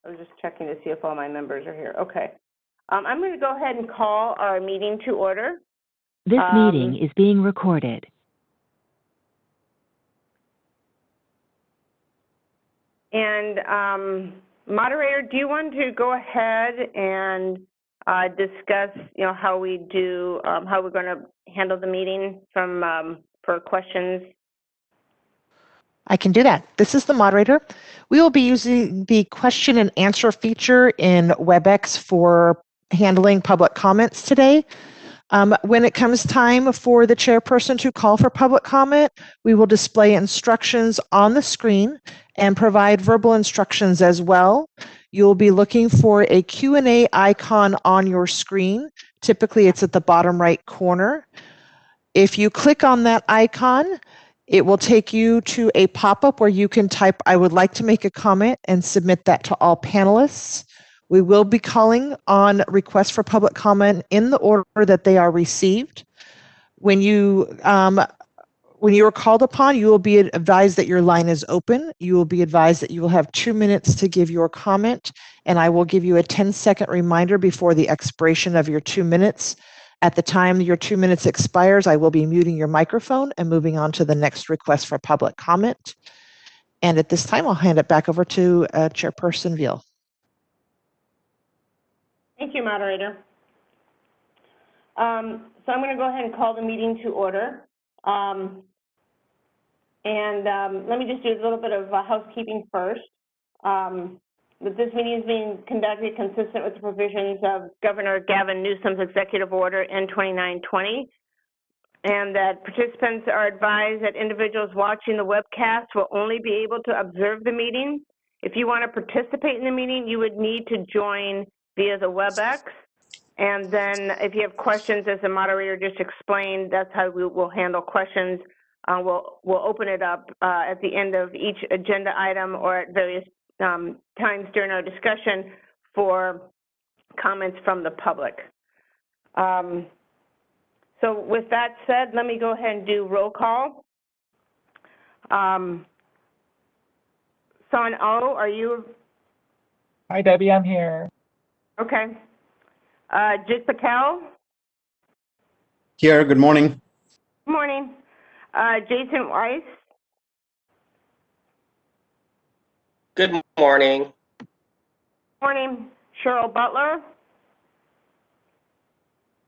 I was just checking to see if all my members are here. Okay. I'm going to go ahead and call our meeting to order. This meeting is being recorded. And moderator, do you want to go ahead and discuss, how we do, how we're going to handle the meeting for questions? I can do that. This is the moderator. We will be using the question and answer feature in WebEx for handling public comments today. When it comes time for the chairperson to call for public comment, we will display instructions on the screen and provide verbal instructions as well. You'll be looking for a Q&A icon on your screen. Typically, it's at the bottom right corner. If you click on that icon, it will take you to a pop-up where you can type, "I would like to make a comment," and submit that to all panelists. We will be calling on requests for public comment in the order that they are received. When you are called upon, you will be advised that your line is open. You will be advised that you will have 2 minutes to give your comment, and I will give you a 10-second reminder before the expiration of your 2 minutes. At the time your 2 minutes expires, I will be muting your microphone and moving on to the next request for public comment. And at this time, I'll hand it back over to Chairperson Veal. Thank you, moderator. So I'm going to go ahead and call the meeting to order. Let me just do a little bit of housekeeping first. That this meeting is being conducted consistent with the provisions of Governor Gavin Newsom's Executive Order N2920, and that participants are advised that individuals watching the webcast will only be able to observe the meeting. If you want to participate in the meeting, you would need to join via the WebEx. And then if you have questions, as the moderator just explained, that's how we will handle questions. We'll open it up at the end of each agenda item or at various times during our discussion for comments from the public. So with that said, let me go ahead and do roll call. Son O, are you? Hi, Debbie, I'm here. Okay. Jit Patel? Here, good morning. Good morning. Jason Weiss? Good morning. Morning. Cheryl Butler?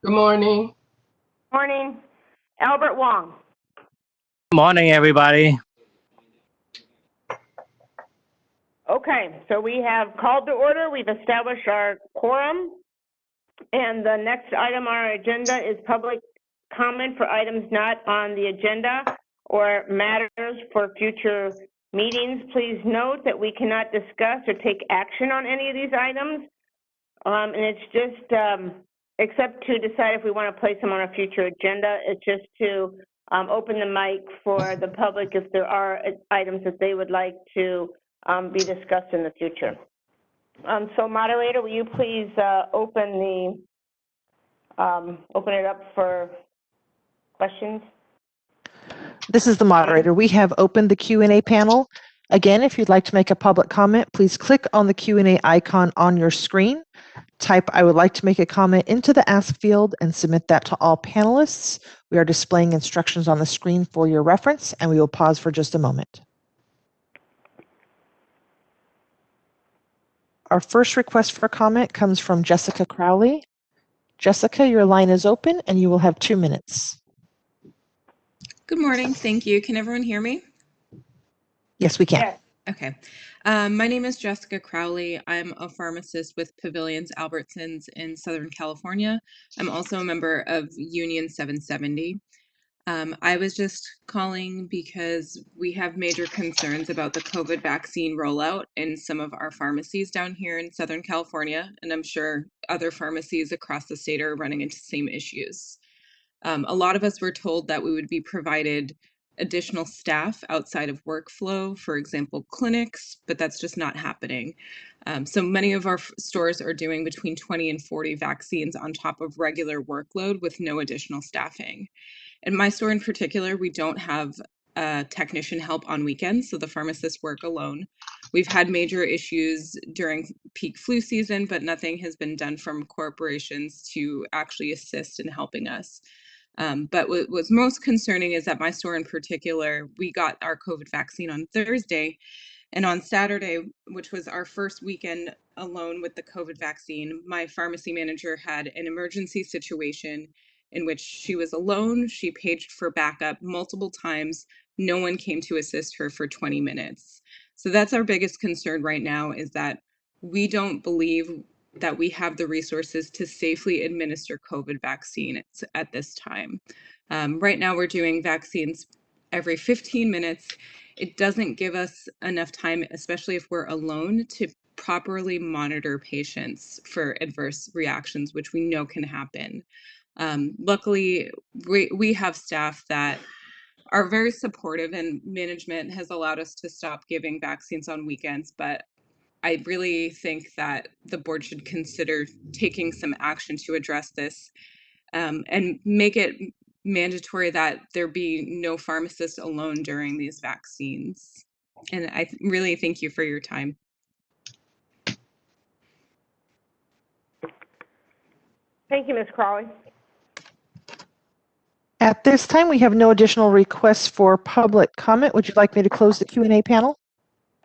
Good morning. Morning. Albert Wong? Good morning, everybody. Okay, so we have called to order. We've established our quorum. And the next item on our agenda is public comment for items not on the agenda or matters for future meetings. Please note that we cannot discuss or take action on any of these items. And it's just, except to decide if we want to place them on a future agenda, it's just to open the mic for the public if there are items that they would like to be discussed in the future. So moderator, will you please open it up for questions? This is the moderator. We have opened the Q&A panel. Again, if you'd like to make a public comment, please click on the Q&A icon on your screen. Type, "I would like to make a comment" into the Ask field and submit that to all panelists. We are displaying instructions on the screen for your reference, and we will pause for just a moment. Our first request for comment comes from Jessica Crowley. Jessica, your line is open and you will have 2 minutes. Good morning. Thank you. Can everyone hear me? Yes, we can. Yes. Okay. My name is Jessica Crowley. I'm a pharmacist with Pavilions Albertsons in Southern California. I'm also a member of Union 770. I was just calling because we have major concerns about the COVID vaccine rollout in some of our pharmacies down here in Southern California, and I'm sure other pharmacies across the state are running into the same issues. A lot of us were told that we would be provided additional staff outside of workflow, for example, clinics, but that's just not happening. So many of our stores are doing between 20 and 40 vaccines on top of regular workload with no additional staffing. In my store in particular, we don't have technician help on weekends, so the pharmacists work alone. We've had major issues during peak flu season, but nothing has been done from corporations to actually assist in helping us. But what was most concerning is that my store in particular, we got our COVID vaccine on Thursday. And on Saturday, which was our first weekend alone with the COVID vaccine, my pharmacy manager had an emergency situation in which she was alone. She paged for backup multiple times. No one came to assist her for 20 minutes. So that's our biggest concern right now, is that we don't believe that we have the resources to safely administer COVID vaccine at this time. Right now, we're doing vaccines every 15 minutes. It doesn't give us enough time, especially if we're alone, to properly monitor patients for adverse reactions, which we know can happen. Luckily, we have staff that are very supportive, and management has allowed us to stop giving vaccines on weekends, but I really think that the board should consider taking some action to address this, and make it mandatory that there be no pharmacist alone during these vaccines. And I really thank you for your time. Thank you, Ms. Crowley. At this time, we have no additional requests for public comment. Would you like me to close the Q&A panel?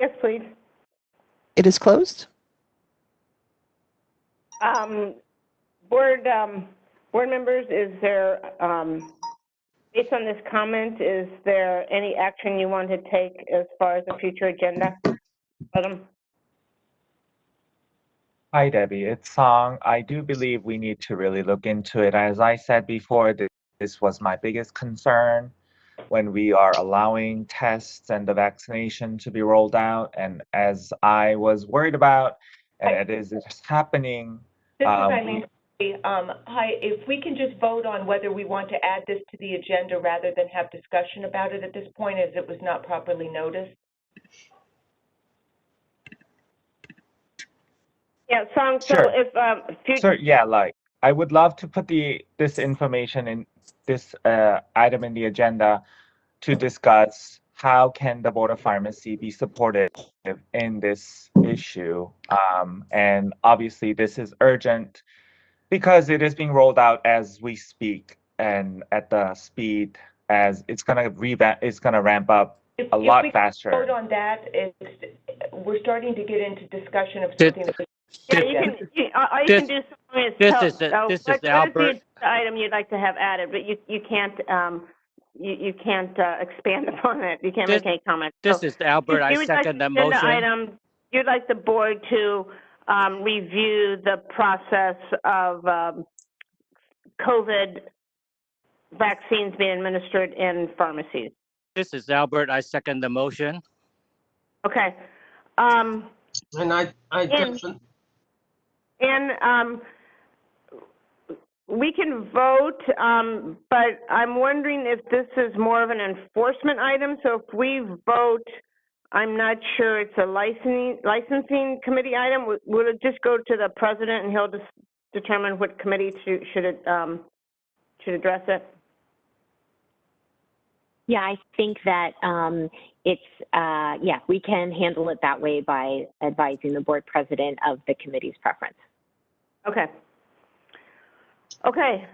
Yes, please. It is closed. Board members, is there, based on this comment, is there any action you want to take as far as the future agenda item? Hi, Debbie. It's Song. I do believe we need to really look into it. As I said before, this was my biggest concern when we are allowing tests and the vaccination to be rolled out. And as I was worried about, and it is happening. This is Eileen. Hi, if we can just vote on whether we want to add this to the agenda rather than have discussion about it at this point, as it was not properly noticed. Yeah, Song, so Sure. if Sure, yeah, like I would love to put this information in this item in the agenda to discuss how can the Board of Pharmacy be supportive in this issue. And obviously this is urgent because it is being rolled out as we speak and at the speed as it's gonna ramp up a lot faster. If we vote on that, we're starting to get into discussion of something that yeah, you can do is this tell, is what is Albert. the item you'd like to have added, but you can't you can't expand upon it. You can't make any comments. This so is Albert. I second the motion. Item, you'd like the board to review the process of COVID vaccines being administered in pharmacies. This is Albert. I second the motion. Okay. And we can vote, but I'm wondering if this is more of an enforcement item. So if we vote, I'm not sure it's a licensing committee item. Will it just go to the president and he'll just determine what committee should address it? Yeah, I think that we can handle it that way by advising the board president of the committee's preference. Okay. Okay.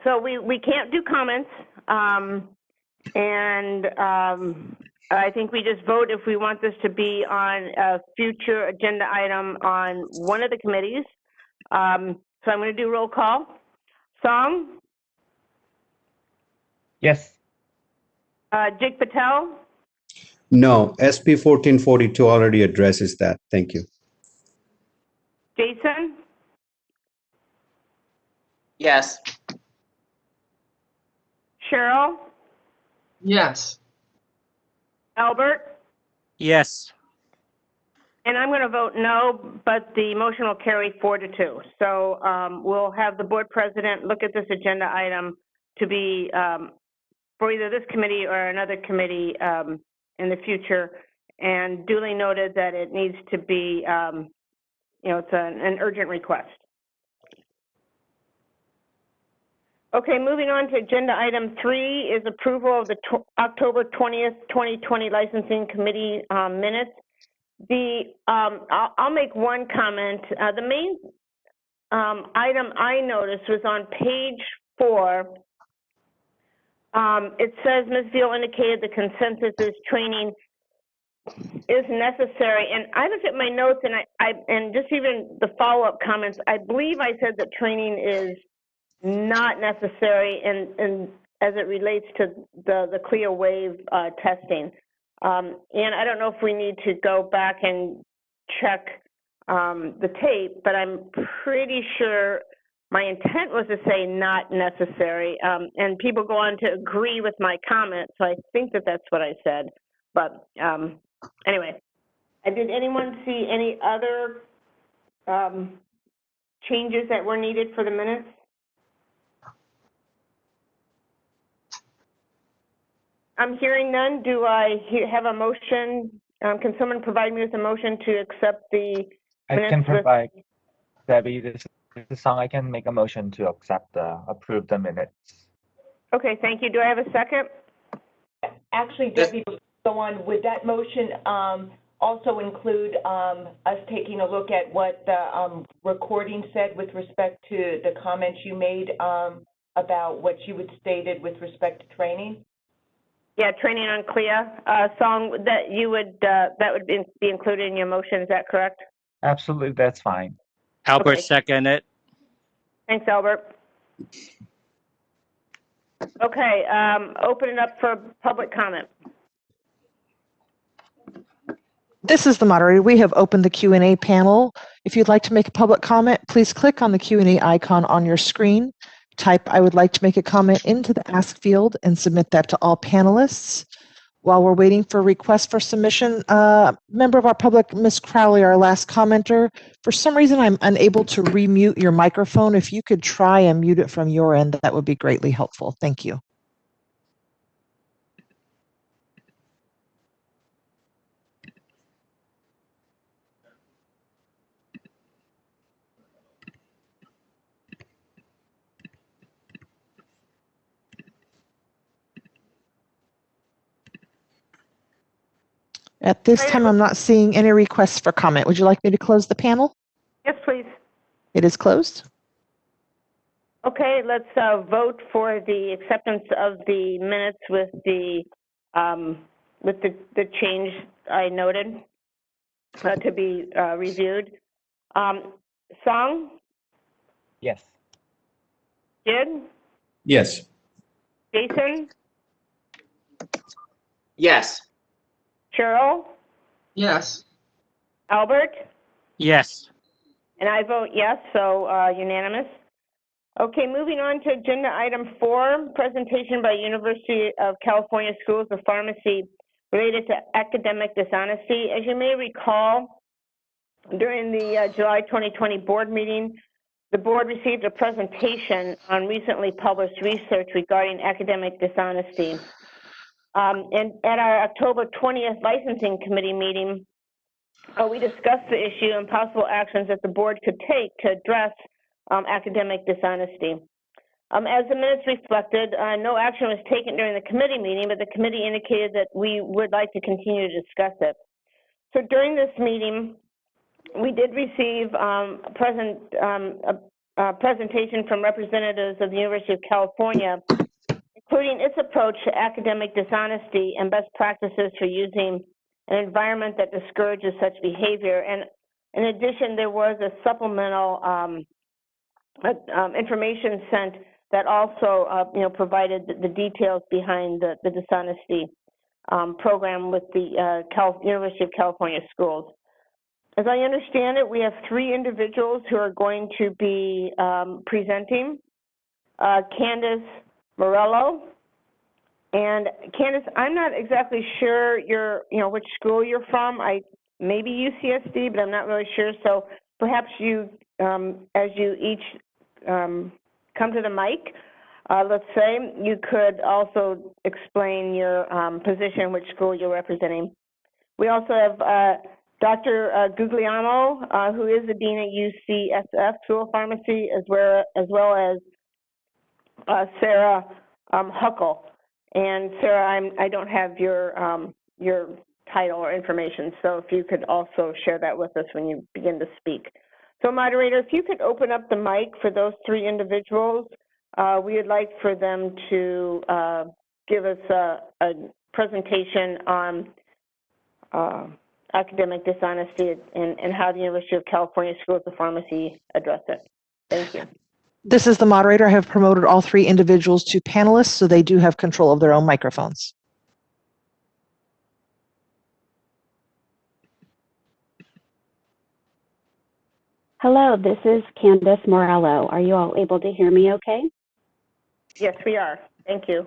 So we can't do comments, and I think we just vote if we want this to be on a future agenda item on one of the committees. So I'm going to do roll call. Song? Yes. Jig Patel? No, SB 1442 already addresses that. Thank you. Jason? yes. Cheryl? Yes. Albert? Yes. And I'm going to vote no, but the motion will carry 4-2. So we'll have the board president look at this agenda item to be for either this committee or another committee in the future, and duly noted that it needs to be, it's an urgent request. Okay, moving on to agenda item 3 is approval of the October 20th, 2020 licensing committee minutes. I'll make one comment. The main item I noticed was on page 4. It says Ms. Veal indicated the consensus is training is necessary, and I looked at my notes and and just even the follow-up comments. I believe I said that training is not necessary, and as it relates to the clear wave testing. And I don't know if we need to go back and check the tape, but I'm pretty sure my intent was to say not necessary, and people go on to agree with my comment, so I think that that's what I said. But anyway, did anyone see any other changes that were needed for the minutes? I'm hearing none. Do I have a motion? Can someone provide me with a motion to accept the minutes? I can provide, Debbie, this is the song. I can make a motion to approve the minutes. Okay, thank you. Do I have a second? Actually, Debbie, go on. Would that motion also include us taking a look at what the recording said with respect to the comments you made about what you had stated with respect to training? Yeah, training on CLIA song that you would that would be included in your motion. Is that correct? Absolutely, that's fine. Albert Okay. second it. Thanks, Albert. Okay, open it up for public comment. This is the moderator. We have opened the Q&A panel. If you'd like to make a public comment, please click on the Q&A icon on your screen. Type "I would like to make a comment" into the Ask field and submit that to all panelists. While we're waiting for requests for submission, member of our public, Ms. Crowley, our last commenter, for some reason I'm unable to remute your microphone. If you could try and mute it from your end, that would be greatly helpful. Thank you. At this time, I'm not seeing any requests for comment. Would you like me to close the panel? Yes, please. It is closed. Okay, let's vote for the acceptance of the minutes with the change I noted to be reviewed. Song? Yes. Jid? Yes. Jason? Yes. Cheryl? Yes. Albert? Yes. And I vote yes, so unanimous. Okay, moving on to agenda item 4, presentation by University of California Schools of Pharmacy related to academic dishonesty. As you may recall, during the July 2020 board meeting, the board received a presentation on recently published research regarding academic dishonesty. And at our October 20th licensing committee meeting, we discussed the issue and possible actions that the board could take to address academic dishonesty. As the minutes reflected, no action was taken during the committee meeting, but the committee indicated that we would like to continue to discuss it. So during this meeting, we did receive a presentation from representatives of the University of California, including its approach to academic dishonesty and best practices for using an environment that discourages such behavior. And in addition, there was a supplemental information sent that also provided the details behind the dishonesty program with the University of California Schools. As I understand it, we have 3 individuals who are going to be presenting. Candace Morello. And Candace, I'm not exactly sure which school you're from. Maybe UCSD, but I'm not really sure. So perhaps you, as you each come to the mic, let's say, you could also explain your position, which school you're representing. We also have Dr. Guglielmo, who is the dean at UCSF School of Pharmacy, as well as Sarah Huckle. And Sarah, I don't have your title or information, so if you could also share that with us when you begin to speak. So moderator, if you could open up the mic for those three individuals, we would like for them to give us a presentation on academic dishonesty and how the University of California Schools of Pharmacy address it. Thank you. This is the moderator. I have promoted all three individuals to panelists, so they do have control of their own microphones. Hello, this is Candace Morello. Are you all able to hear me okay? Yes, we are. Thank you.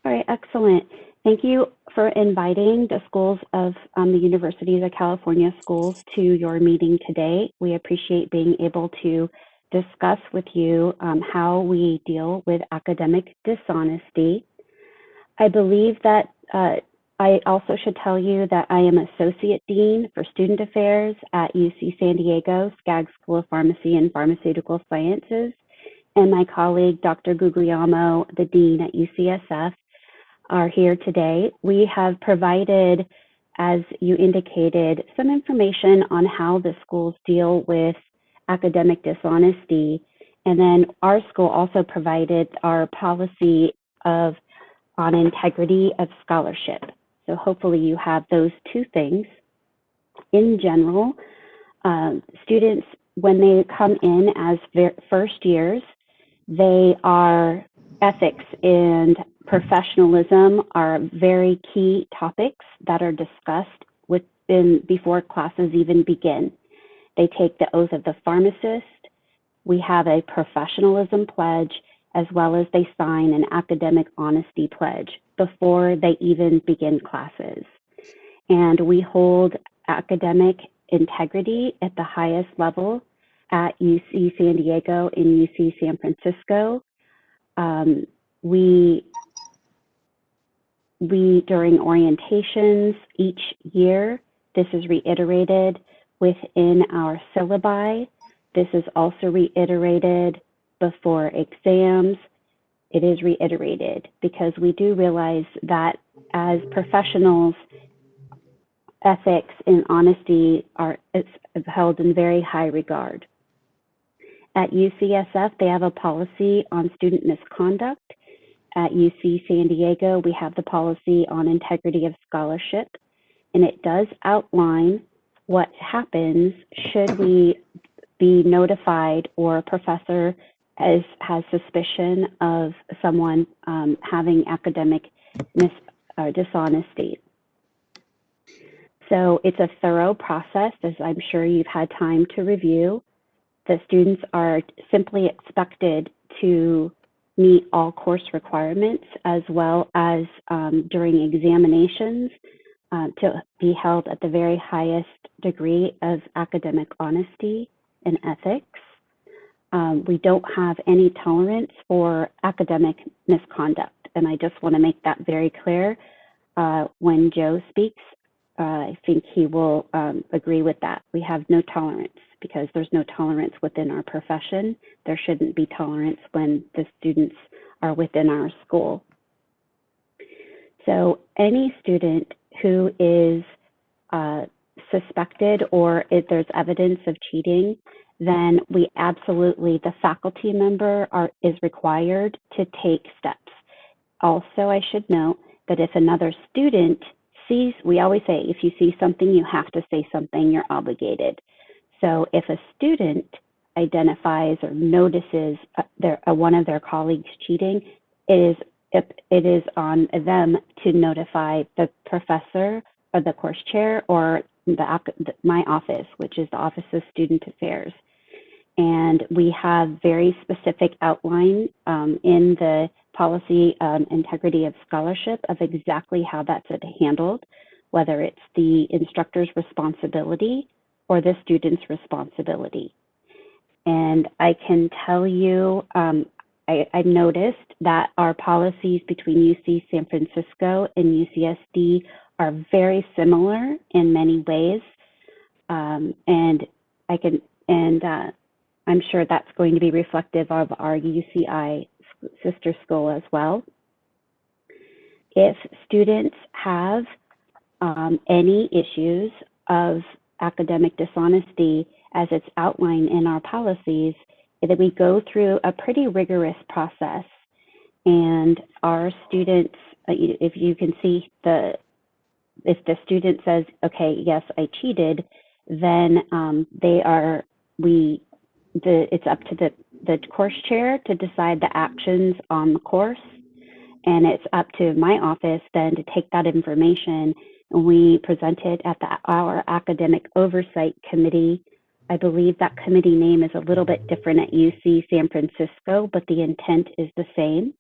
All right, excellent. Thank you for inviting the schools of the Universities of California schools to your meeting today. We appreciate being able to discuss with you how we deal with academic dishonesty. I believe that I also should tell you that I am Associate Dean for Student Affairs at UC San Diego, Skaggs School of Pharmacy and Pharmaceutical Sciences, and my colleague, Dr. Guglielmo, the Dean at UCSF, are here today. We have provided, as you indicated, some information on how the schools deal with academic dishonesty. And then our school also provided our policy on integrity of scholarship. So hopefully you have those two things. In general, students, when they come in as first years, ethics and professionalism are very key topics that are discussed before classes even begin. They take the oath of the pharmacist. We have a professionalism pledge, as well as they sign an academic honesty pledge before they even begin classes. And we hold academic integrity at the highest level at UC San Diego and UC San Francisco. We during orientations each year, this is reiterated within our syllabi. This is also reiterated before exams. It is reiterated because we do realize that as professionals, ethics and honesty are held in very high regard. At UCSF, they have a policy on student misconduct. At UC San Diego, we have the policy on integrity of scholarship, and it does outline what happens should we be notified or a professor has suspicion of someone having academic dishonesty. So it's a thorough process, as I'm sure you've had time to review. The students are simply expected to meet all course requirements, as well as during examinations to be held at the very highest degree of academic honesty and ethics. We don't have any tolerance for academic misconduct, and I just want to make that very clear. When Joe speaks, I think he will agree with that. We have no tolerance because there's no tolerance within our profession. There shouldn't be tolerance when the students are within our school. So any student who is suspected or if there's evidence of cheating, then we absolutely, the faculty member is required to take steps. Also, I should note that if another student sees, we always say, if you see something, you have to say something, you're obligated. So if a student identifies or notices one of their colleagues cheating, it is on them to notify the professor or the course chair or my office, which is the Office of Student Affairs. And we have very specific outline in the policy integrity of scholarship of exactly how that's handled, whether it's the instructor's responsibility or the student's responsibility. And I can tell you, I noticed that our policies between UC San Francisco and UCSD are very similar in many ways. I'm sure that's going to be reflective of our UCI sister school as well. If students have any issues of academic dishonesty, as it's outlined in our policies, that we go through a pretty rigorous process. And our students, if you can see if the student says, okay, yes, I cheated, then it's up to the course chair to decide the actions on the course. And it's up to my office then to take that information and we present it at our academic oversight committee. I believe that committee name is a little bit different at UC San Francisco, but the intent is the same.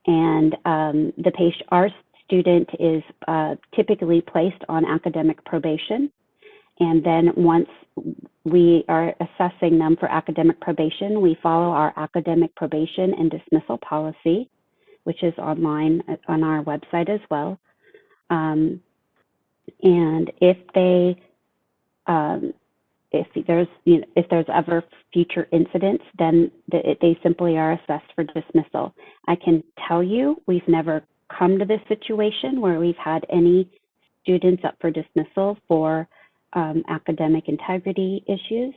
And our student is typically placed on academic probation. And then once we are assessing them for academic probation, we follow our academic probation and dismissal policy, which is online on our website as well. And if there's ever future incidents, then they simply are assessed for dismissal. I can tell you we've never come to this situation where we've had any students up for dismissal for academic integrity issues.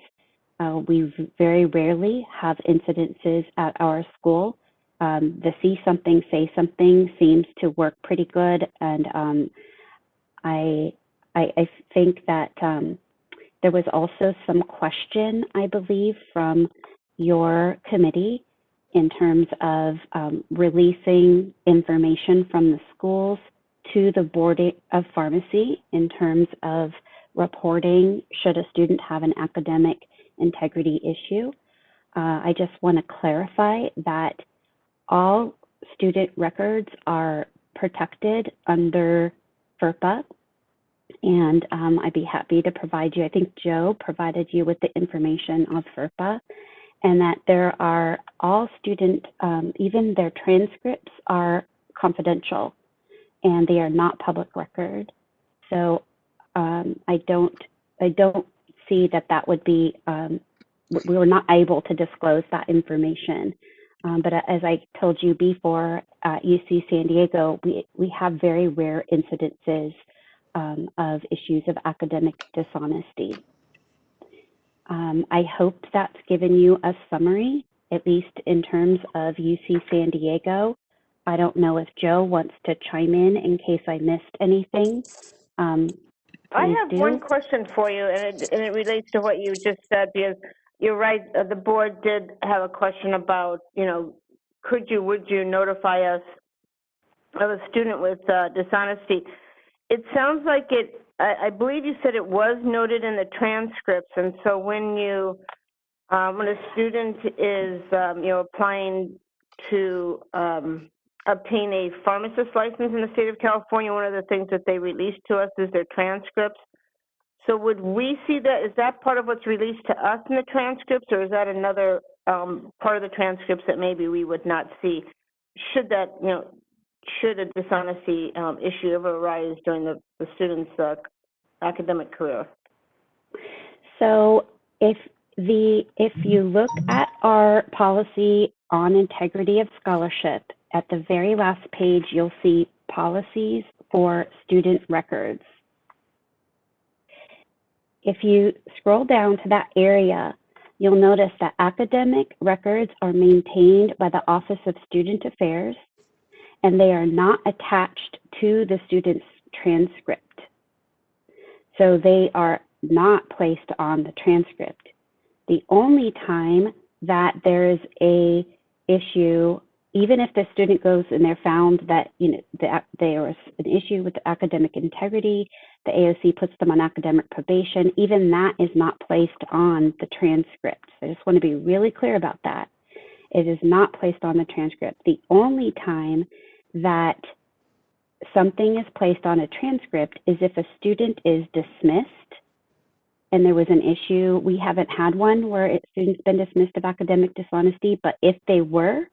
We very rarely have incidences at our school. The see something, say something seems to work pretty good, and I think that there was also some question, I believe, from your committee in terms of releasing information from the schools to the Board of Pharmacy in terms of reporting should a student have an academic integrity issue. I just want to clarify that all student records are protected under FERPA, and I'd be happy to provide you, I think Joe provided you with the information of FERPA, and that there are all student, even their transcripts are confidential and they are not public record. So I don't see that would be, we were not able to disclose that information. But as I told you before, at UC San Diego, we have very rare incidences of issues of academic dishonesty. I hope that's given you a summary, at least in terms of UC San Diego. I don't know if Joe wants to chime in case I missed anything. I have one question for you, and it relates to what you just said, because you're right, the board did have a question about, would you notify us of a student with dishonesty? It sounds like I believe you said it was noted in the transcripts, and so when a student is, applying to obtain a pharmacist license in the state of California, one of the things that they release to us is their transcripts. So would we see that? Is that part of what's released to us in the transcripts, or is that another part of the transcripts that maybe we would not see? Should a dishonesty issue ever arise during the student's academic career? So if you look at our policy on integrity of scholarship, at the very last page, you'll see policies for student records. If you scroll down to that area, you'll notice that academic records are maintained by the Office of Student Affairs, and they are not attached to the student's transcript. So they are not placed on the transcript. The only time that there is a issue, even if the student goes and they're found that there was an issue with the academic integrity, the AOC puts them on academic probation, even that is not placed on the transcript. I just want to be really clear about that. It is not placed on the transcript. The only time that something is placed on a transcript is if a student is dismissed and there was an issue. We haven't had one where a student's been dismissed of academic dishonesty, but if they were,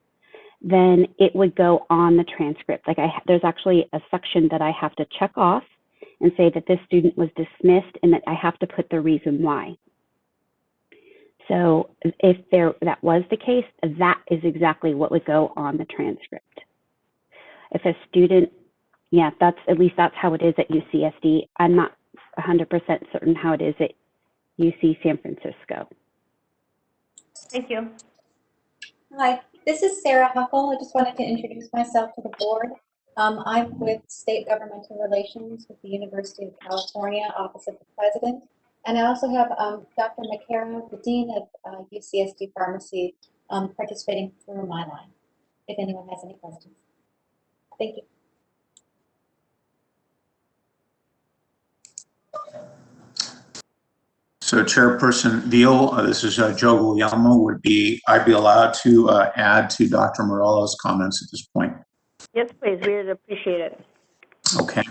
then it would go on the transcript. There's actually a section that I have to check off and say that this student was dismissed and that I have to put the reason why. So if that was the case, that is exactly what would go on the transcript. If a student, yeah, that's how it is at UCSD. I'm not 100% certain how it is at UC San Francisco. Thank you. Hi, this is Sarah Huckle. I just wanted to introduce myself to the board. I'm with State Governmental Relations with the University of California, Office of the President. And I also have Dr. McCarroll, the Dean of UCSD Pharmacy, participating through my line, if anyone has any questions. Thank you. So Chairperson Veal, this is Joe Guglielmo. I'd be allowed to add to Dr. Morello's comments at this point? Yes, please. We would appreciate it. Okay.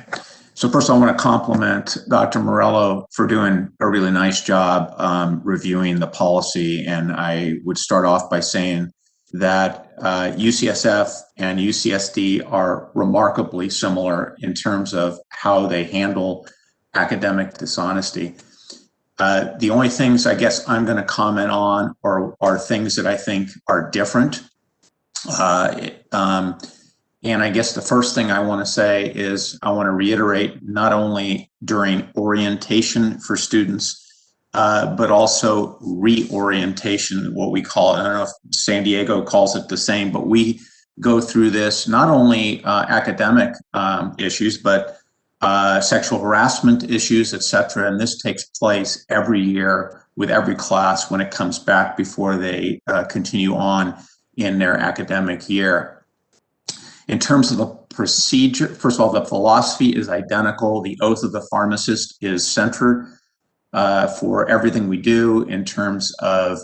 So first I want to compliment Dr. Morello for doing a really nice job reviewing the policy. And I would start off by saying that UCSF and UCSD are remarkably similar in terms of how they handle academic dishonesty. The only things I guess I'm going to comment on are things that I think are different. And I guess the first thing I want to say is I want to reiterate not only during orientation for students, but also reorientation, what we call it. I don't know if San Diego calls it the same, but we go through this not only academic issues, but sexual harassment issues, et cetera. And this takes place every year with every class when it comes back before they continue on in their academic year. In terms of the procedure, first of all, the philosophy is identical. The oath of the pharmacist is centered for everything we do in terms of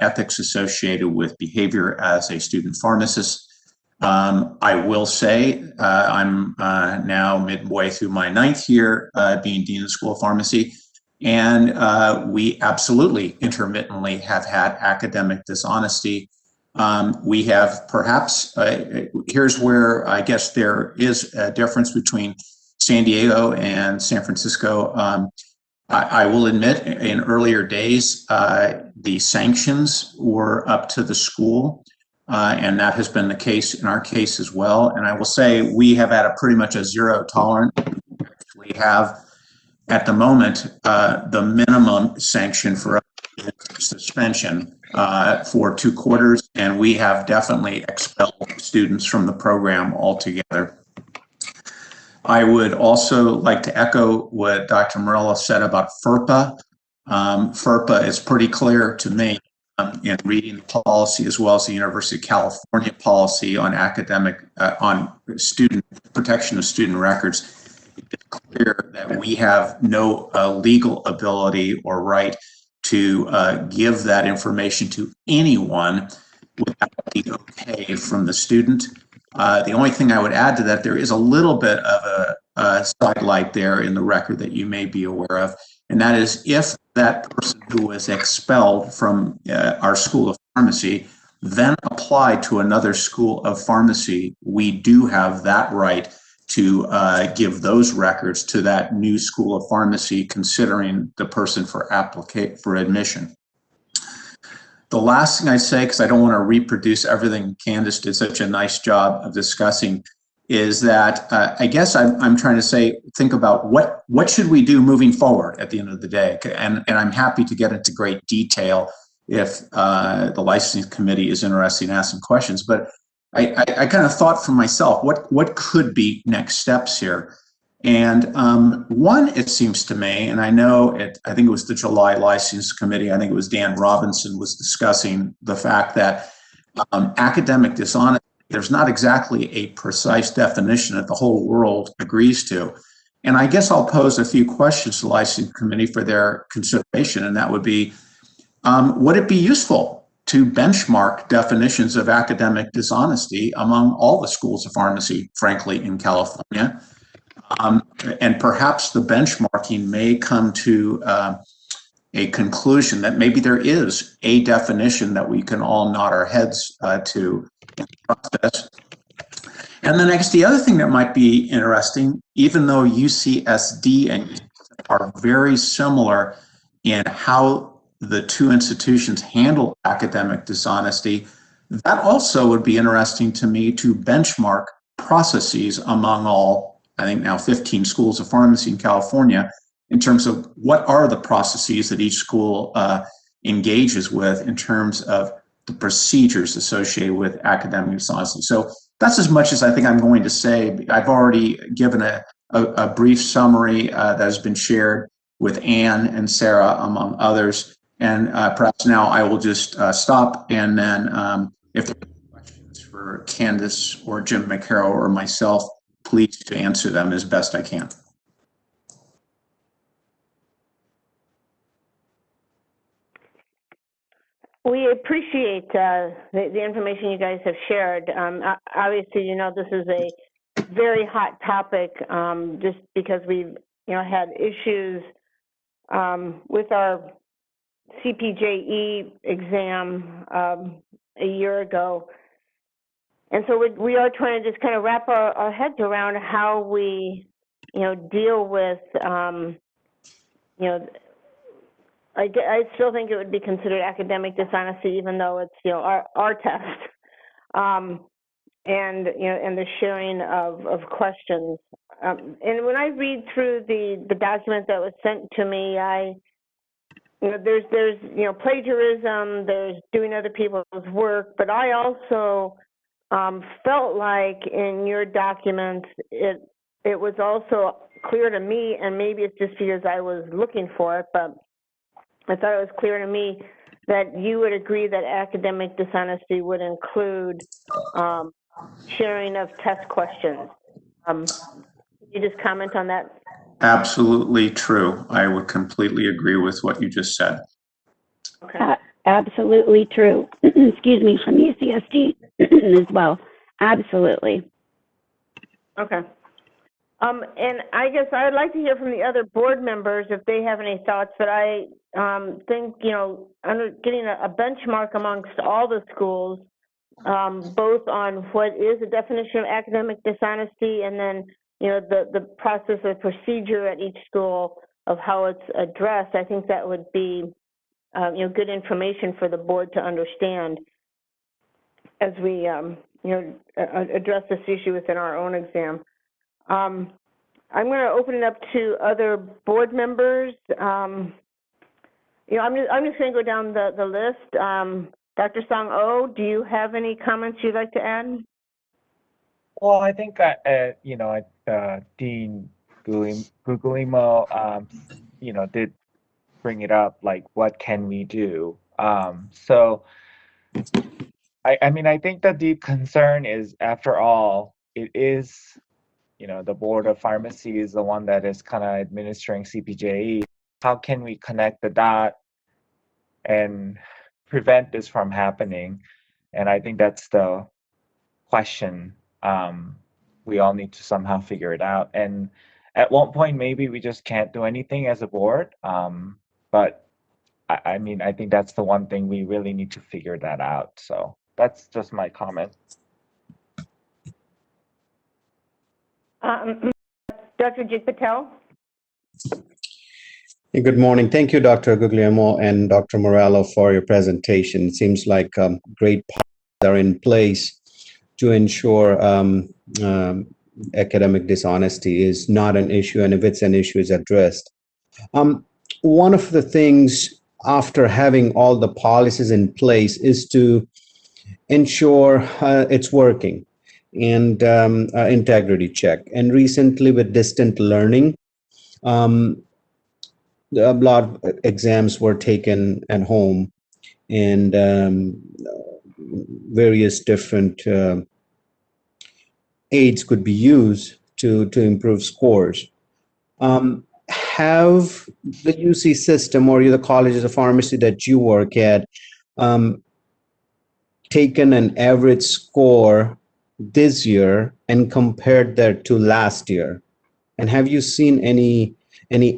ethics associated with behavior as a student pharmacist. I will say I'm now midway through my 9th year being Dean of the School of Pharmacy, and we absolutely intermittently have had academic dishonesty. We have perhaps, here's where I guess there is a difference between San Diego and San Francisco. I will admit in earlier days, the sanctions were up to the school. And that has been the case in our case as well. And I will say we have had pretty much a zero tolerance. We have at the moment the minimum sanction for suspension for 2 quarters, and we have definitely expelled students from the program altogether. I would also like to echo what Dr. Morello said about FERPA. FERPA is pretty clear to me in reading the policy, as well as the University of California policy on academic, on student protection of student records. It's clear that we have no legal ability or right to give that information to anyone without the okay from the student. The only thing I would add to that, there is a little bit of a sidelight there in the record that you may be aware of, and that is if that person who was expelled from our School of Pharmacy then applied to another School of Pharmacy, we do have that right to give those records to that new School of Pharmacy, considering the person for admission. The last thing I say, because I don't want to reproduce everything Candace did such a nice job of discussing, is that I guess I'm trying to say, think about what should we do moving forward at the end of the day. And I'm happy to get into great detail if the licensing committee is interested in asking questions. But I kind of thought for myself, what could be next steps here? And one, it seems to me, and I know I think it was the July License Committee, I think it was Dan Robinson was discussing the fact that academic dishonesty, there's not exactly a precise definition that the whole world agrees to. And I guess I'll pose a few questions to the Licensing Committee for their consideration, and that would be, would it be useful to benchmark definitions of academic dishonesty among all the schools of pharmacy, frankly, in California? And perhaps the benchmarking may come to a conclusion that maybe there is a definition that we can all nod our heads to in the process. And then I guess the other thing that might be interesting, even though UCSD and UCSF are very similar in how the two institutions handle academic dishonesty, that also would be interesting to me to benchmark processes among all, I think now 15 schools of pharmacy in California, in terms of what are the processes that each school engages with in terms of the procedures associated with academic dishonesty. So that's as much as I think I'm going to say. I've already given a brief summary that has been shared with Anne and Sarah, among others. And perhaps now I will just stop, and then if there are questions for Candace or Jim McCarroll or myself, please to answer them as best I can. We appreciate the information you guys have shared. Obviously, you know, this is a very hot topic just because we've, you know, had issues with our CPJE exam a year ago. And so we are trying to just kind of wrap our heads around how we, you know, deal with, you know, I still think it would be considered academic dishonesty, even though it's, you know, our test, and, you know, and the sharing of questions. And when I read through the document that was sent to me, you know, there's, you know, plagiarism, there's doing other people's work, but I also felt like in your documents, it was also clear to me, and maybe it's just because I was looking for it, but I thought it was clear to me that you would agree that academic dishonesty would include sharing of test questions. Can you just comment on that? Absolutely true. I would completely agree with what you just said. Okay. Absolutely true. Excuse me, from UCSD as well. Absolutely. Okay. And I guess I'd like to hear from the other board members if they have any thoughts, but I think, you know, getting a benchmark amongst all the schools, both on what is a definition of academic dishonesty and then, you know, the process or procedure at each school of how it's addressed, I think that would be, you know, good information for the board to understand as we, you know, address this issue within our own exam. I'm going to open it up to other board members. You know, I'm just going to go down the list. Dr. Song-Oh, do you have any comments you'd like to add? Well, I think you know, Dean Guglielmo, you know, did bring it up, like, what can we do? So, I mean, I think the deep concern is, after all, it is, you know, the Board of Pharmacy is the one that is kind of administering CPJE. How can we connect the dot and prevent this from happening? And I think that's the question. We all need to somehow figure it out. And at one point, maybe we just can't do anything as a board. But I mean, I think that's the one thing we really need to figure that out. So that's just my comment. Dr. Jit Patel? Good morning. Thank you, Dr. Guglielmo and Dr. Morello, for your presentation. It seems like great policies are in place to ensure academic dishonesty is not an issue, and if it's an issue, is addressed. One of the things after having all the policies in place is to ensure it's working and integrity check. And recently with distant learning, a lot of exams were taken at home, and various different aids could be used to improve scores. Have the UC system or the colleges of pharmacy that you work at taken an average score this year and compared that to last year? And have you seen any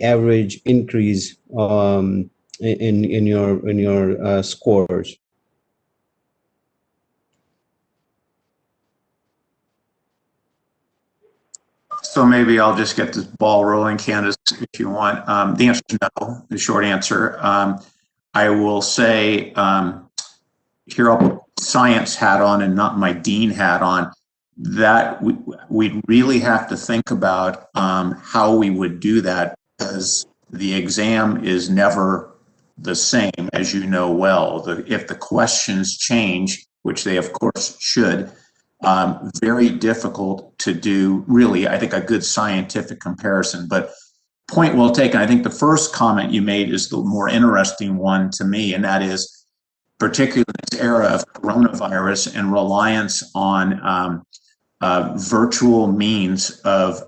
average increase in your scores? So maybe I'll just get this ball rolling, Candace, if you want. The answer is no, the short answer. I will say, here I'll put science hat on and not my dean hat on, that we'd really have to think about how we would do that, because the exam is never the same, as you know well. If the questions change, which they of course should, very difficult to do really, I think, a good scientific comparison. But point well taken. I think the first comment you made is the more interesting one to me, and that is particularly in this era of coronavirus and reliance on virtual means of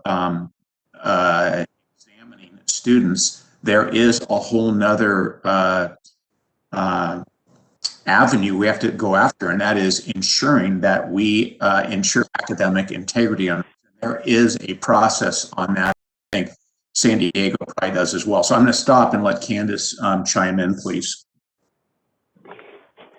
examining students, there is a whole nother avenue we have to go after, and that is ensuring that we ensure academic integrity. There is a process on that. I think San Diego probably does as well. So I'm going to stop and let Candace chime in, please.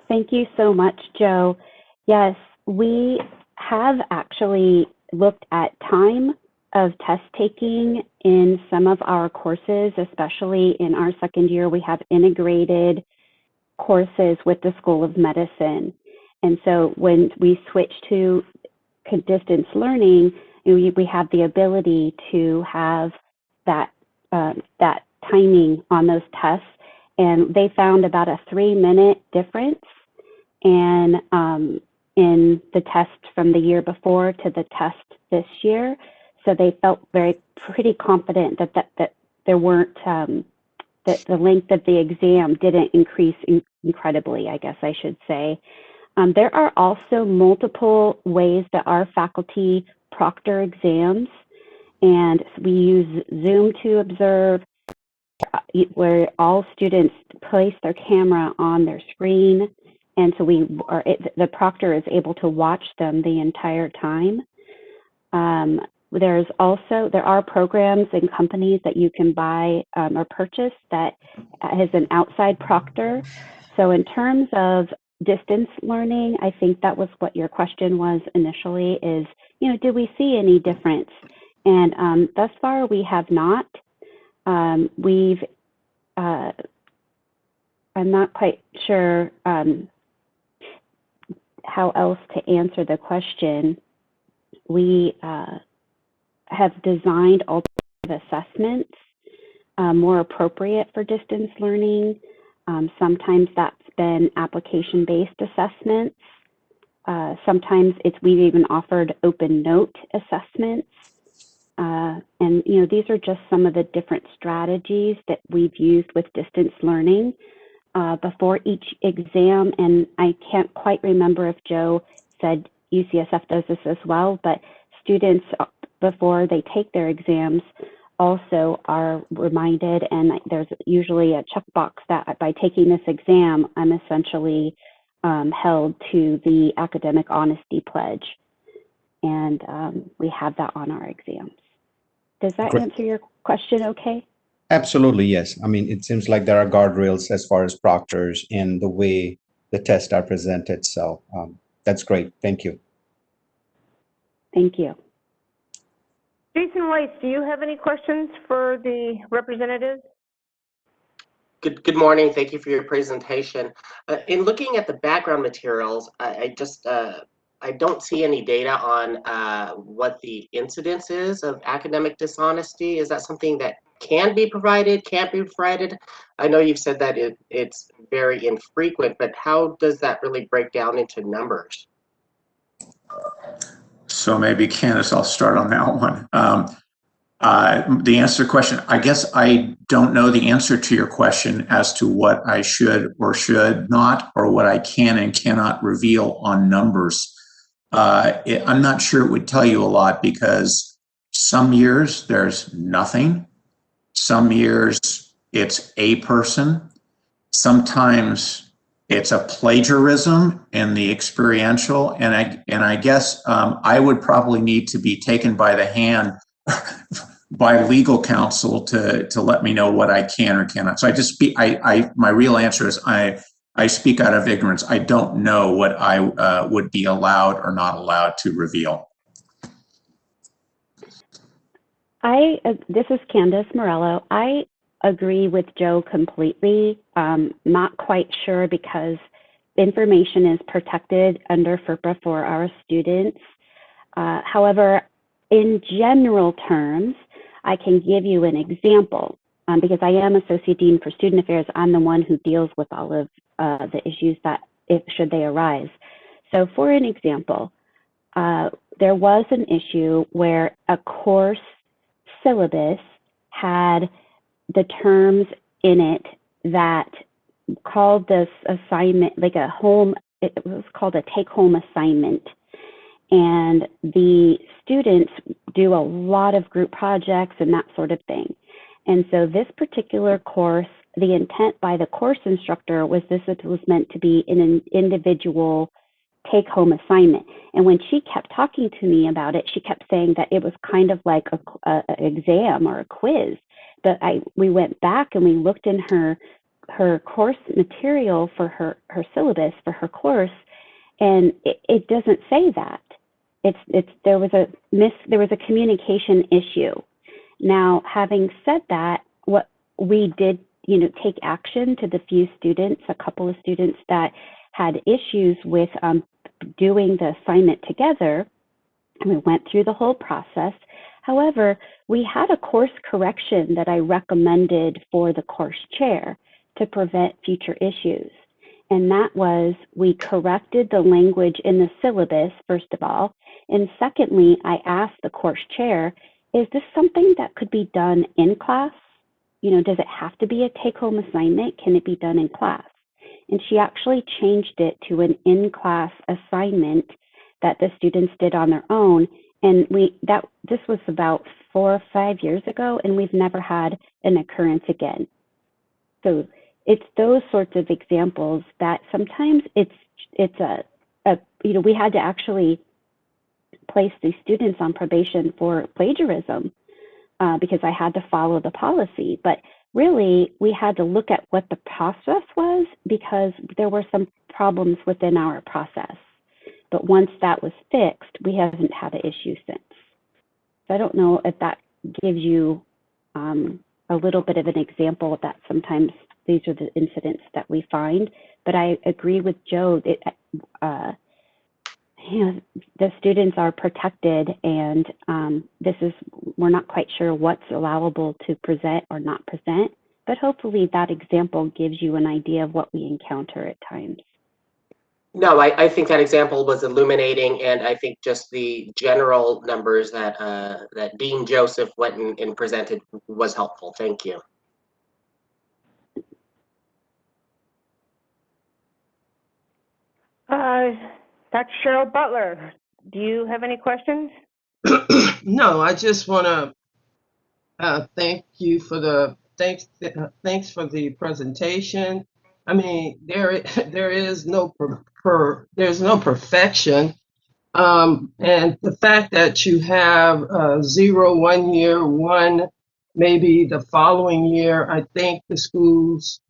Thank you so much, Joe. Yes, we have actually looked at time of test taking in some of our courses, especially in our second year. We have integrated courses with the School of Medicine. And so when we switch to distance learning, we have the ability to have that timing on those tests. And they found about a 3-minute difference in the test from the year before to the test this year. So they felt pretty confident that there weren't, that the length of the exam didn't increase incredibly, I guess I should say. There are also multiple ways that our faculty proctor exams, and we use Zoom to observe, where all students place their camera on their screen, and so the proctor is able to watch them the entire time. There are programs and companies that you can buy or purchase that has an outside proctor. So in terms of distance learning, I think that was what your question was initially, is, do we see any difference? And thus far we have not. I'm not quite sure how else to answer the question. We have designed alternative assessments more appropriate for distance learning. Sometimes that's been application-based assessments. Sometimes we've even offered open note assessments. And these are just some of the different strategies that we've used with distance learning before each exam. And I can't quite remember if Joe said UCSF does this as well, but students, before they take their exams, also are reminded, and there's usually a checkbox that by taking this exam, I'm essentially held to the academic honesty pledge. And we have that on our exams. Does that answer your question okay? Absolutely, yes. I mean, it seems like there are guardrails as far as proctors and the way the tests are presented. So that's great. Thank you. Thank you. Jason Weiss, do you have any questions for the representatives? Good morning. Thank you for your presentation. In looking at the background materials, I don't see any data on what the incidence is of academic dishonesty. Is that something that can be provided, can't be provided? I know you've said that it's very infrequent, but how does that really break down into numbers? So maybe, Candace, I'll start on that one. The answer to the question, I guess I don't know the answer to your question as to what I should or should not, or what I can and cannot reveal on numbers. I'm not sure it would tell you a lot, because some years there's nothing. Some years it's a person. Sometimes it's a plagiarism in the experiential. And I guess I would probably need to be taken by the hand by legal counsel to let me know what I can or cannot. So my real answer is I speak out of ignorance. I don't know what I would be allowed or not allowed to reveal. This is Candace Morello. I agree with Joe completely. Not quite sure because information is protected under FERPA for our students. However, in general terms, I can give you an example because I am Associate Dean for Student Affairs. I'm the one who deals with all of the issues that, should they arise. So for an example, there was an issue where a course syllabus had the terms in it that called this assignment like a home, it was called a take-home assignment. And the students do a lot of group projects and that sort of thing. And so this particular course, the intent by the course instructor was this was meant to be an individual take-home assignment. And when she kept talking to me about it, she kept saying that it was kind of like an exam or a quiz. But we went back and we looked in her course material for her syllabus for her course, and it doesn't say that. There was a communication issue. Now, having said that, what we did, take action to the few students, a couple of students that had issues with doing the assignment together, and we went through the whole process. However, we had a course correction that I recommended for the course chair to prevent future issues. And that was, we corrected the language in the syllabus, first of all. And secondly, I asked the course chair, is this something that could be done in class? Does it have to be a take-home assignment? Can it be done in class? And she actually changed it to an in-class assignment that the students did on their own. And this was about 4 or 5 years ago, and we've never had an occurrence again. So it's those sorts of examples that sometimes it's we had to actually place these students on probation for plagiarism because I had to follow the policy. But really, we had to look at what the process was because there were some problems within our process. But once that was fixed, we haven't had an issue since. So I don't know if that gives you a little bit of an example that sometimes these are the incidents that we find. But I agree with Joe that the students are protected, and we're not quite sure what's allowable to present or not present. But hopefully that example gives you an idea of what we encounter at times. No, I think that example was illuminating, and I think just the general numbers that that Dean Joseph went and presented was helpful. Thank you. Dr. Cheryl Butler, do you have any questions? No, I just want to thank you for the thanks for the presentation. I mean, there is no there's no perfection, and the fact that you have 0 1 year, 1 maybe the following year, I think the schools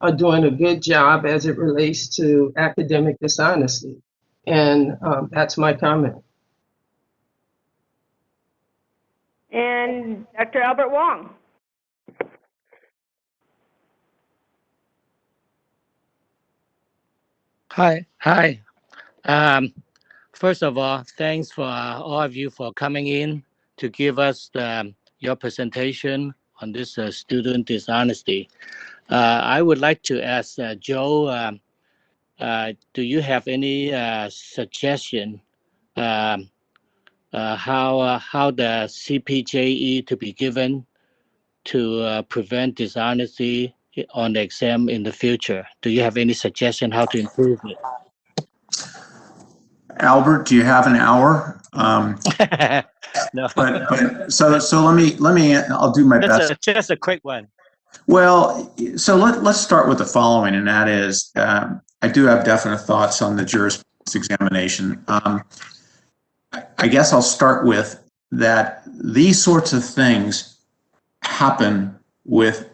are doing a good job as it relates to academic dishonesty, and that's my comment. And Dr. Albert Wong. Hi. First of all, thanks for all of you for coming in to give us your presentation on this student dishonesty. I would like to ask Joe, do you have any suggestion how the CPJE to be given to prevent dishonesty on the exam in the future? Do you have any suggestion how to improve it? Albert, do you have an hour? No. But so let me. I'll do my best. Just a quick one. Well, so let's start with the following, and that is, I do have definite thoughts on the jurisprudence examination. I guess I'll start with that these sorts of things happen with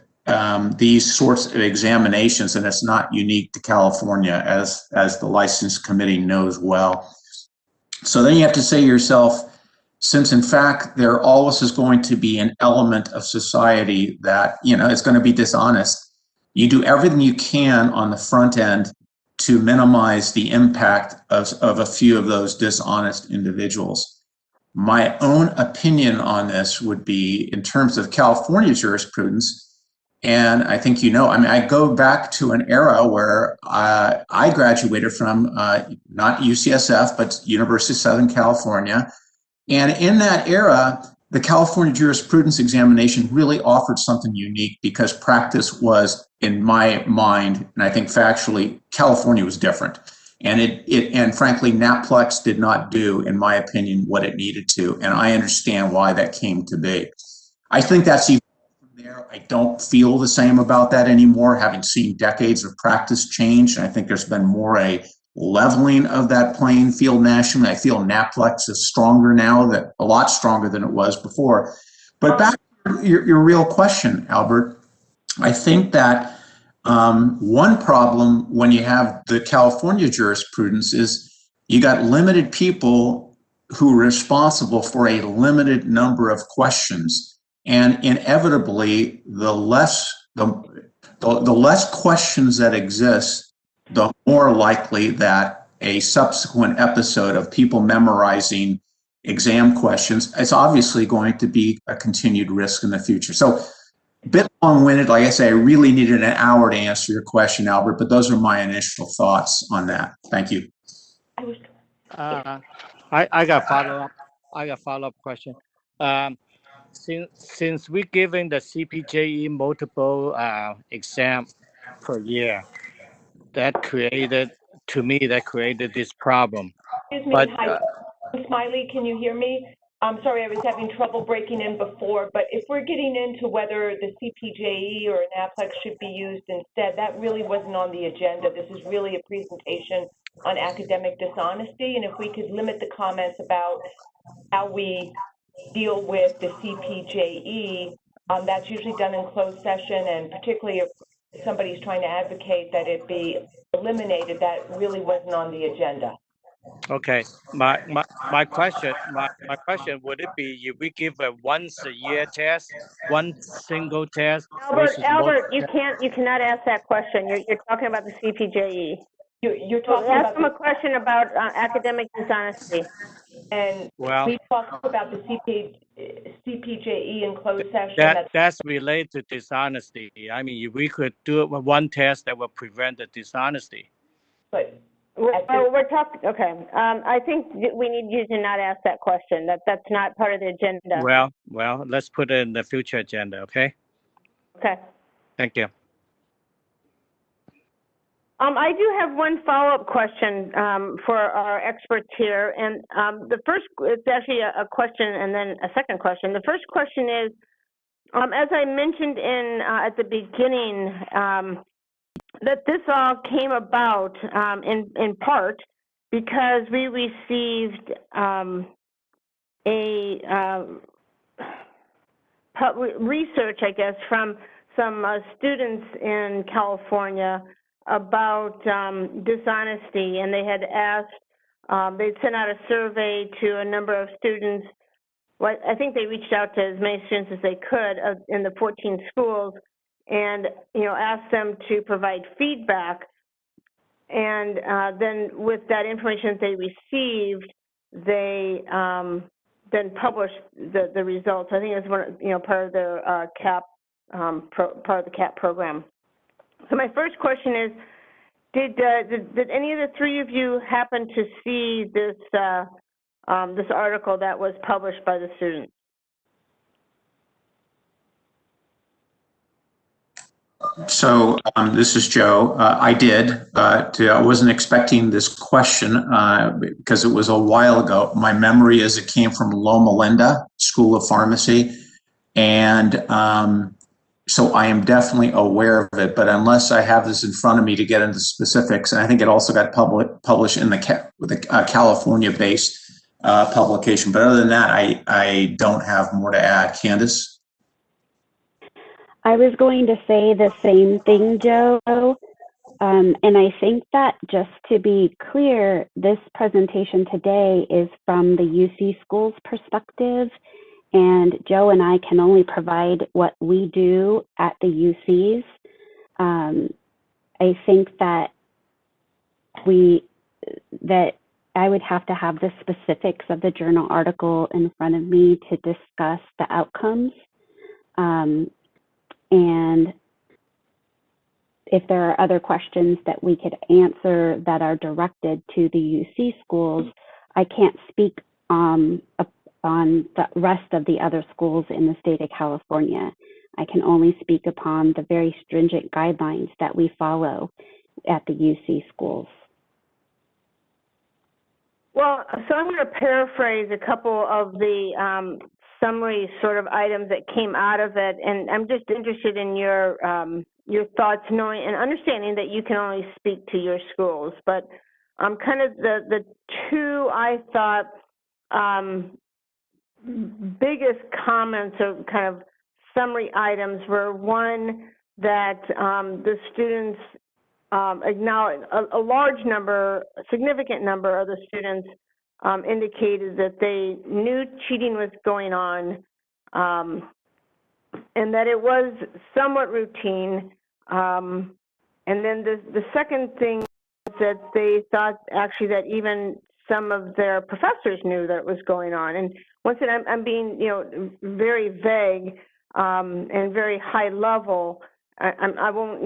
these sorts of examinations, and it's not unique to California, as the license committee knows well. So then you have to say to yourself, since in fact there always is going to be an element of society that, is going to be dishonest, you do everything you can on the front end to minimize the impact of a few of those dishonest individuals. My own opinion on this would be in terms of California jurisprudence, and I think I go back to an era where I graduated from not UCSF, but University of Southern California. And in that era, the California jurisprudence examination really offered something unique because practice was, in my mind, and I think factually, California was different. And and frankly, NAPLEX did not do, in my opinion, what it needed to. And I understand why that came to be. I think that's even there. I don't feel the same about that anymore, having seen decades of practice change. And I think there's been more a leveling of that playing field nationally. I feel NAPLEX is stronger now, a lot stronger than it was before. But back to your real question, Albert, I think that one problem when you have the California jurisprudence is you got limited people who are responsible for a limited number of questions. And inevitably, the less questions that exist, the more likely that a subsequent episode of people memorizing exam questions is obviously going to be a continued risk in the future. So a bit long-winded. Like I say, I really needed an hour to answer your question, Albert, but those are my initial thoughts on that. Thank you. I got follow-up. I got follow-up question. Since we're giving the CPJE multiple exam per year, that created this problem. Excuse me, But, hi, Smiley, can you hear me? I'm sorry, I was having trouble breaking in before, but if we're getting into whether the CPJE or NAPLEX should be used instead, that really wasn't on the agenda. This is really a presentation on academic dishonesty, and if we could limit the comments about how we deal with the CPJE, that's usually done in closed session, and particularly if somebody's trying to advocate that it be eliminated, that really wasn't on the agenda. Okay, my question would it be if we give a once a year test, one single test? Albert, you cannot ask that question. You're talking about the CPJE. You're talking ask them a question about academic dishonesty. And we talked about the CPJE in closed session. That's related to dishonesty. I mean, if we could do one test that would prevent the dishonesty. But we're talking. Okay, I think we need you to not ask that question. That's not part of the agenda. Well, let's put it in the future agenda. Okay. Okay. Thank you. I do have one follow-up question for our experts here, and the first, it's actually a question and then a second question. The first question is, as I mentioned at the beginning, that this all came about in part because we received research, I guess, from some students in California about dishonesty, and they had asked, they'd sent out a survey to a number of students. Well, I think they reached out to as many students as they could in the 14 schools, and asked them to provide feedback. And then with that information that they received, they then published the results. I think it was part of their CAP part of the CAP program. So my first question is, did any of the three of you happen to see this this article that was published by the students? So this is Joe. I did. I wasn't expecting this question because it was a while ago. My memory is it came from Loma Linda School of Pharmacy, and so I am definitely aware of it, but unless I have this in front of me to get into specifics, and I think it also got published in the California-based publication. But other than that, I don't have more to add. Candace? I was going to say the same thing, Joe. And I think that just to be clear, this presentation today is from the UC schools perspective, and Joe and I can only provide what we do at the UCs. I think that I would have to have the specifics of the journal article in front of me to discuss the outcomes. And if there are other questions that we could answer that are directed to the UC schools, I can't speak on the rest of the other schools in the state of California. I can only speak upon the very stringent guidelines that we follow at the UC schools. Well, so I'm going to paraphrase a couple of the summary sort of items that came out of it, and I'm just interested in your thoughts, knowing and understanding that you can only speak to your schools. But kind of the two I thought biggest comments or kind of summary items were, one, that the students acknowledge, a large number, a significant number of the students indicated that they knew cheating was going on, and that it was somewhat routine. And then the second thing is that they thought actually that even some of their professors knew that it was going on. And once again, I'm being, very vague and very high level. I won't,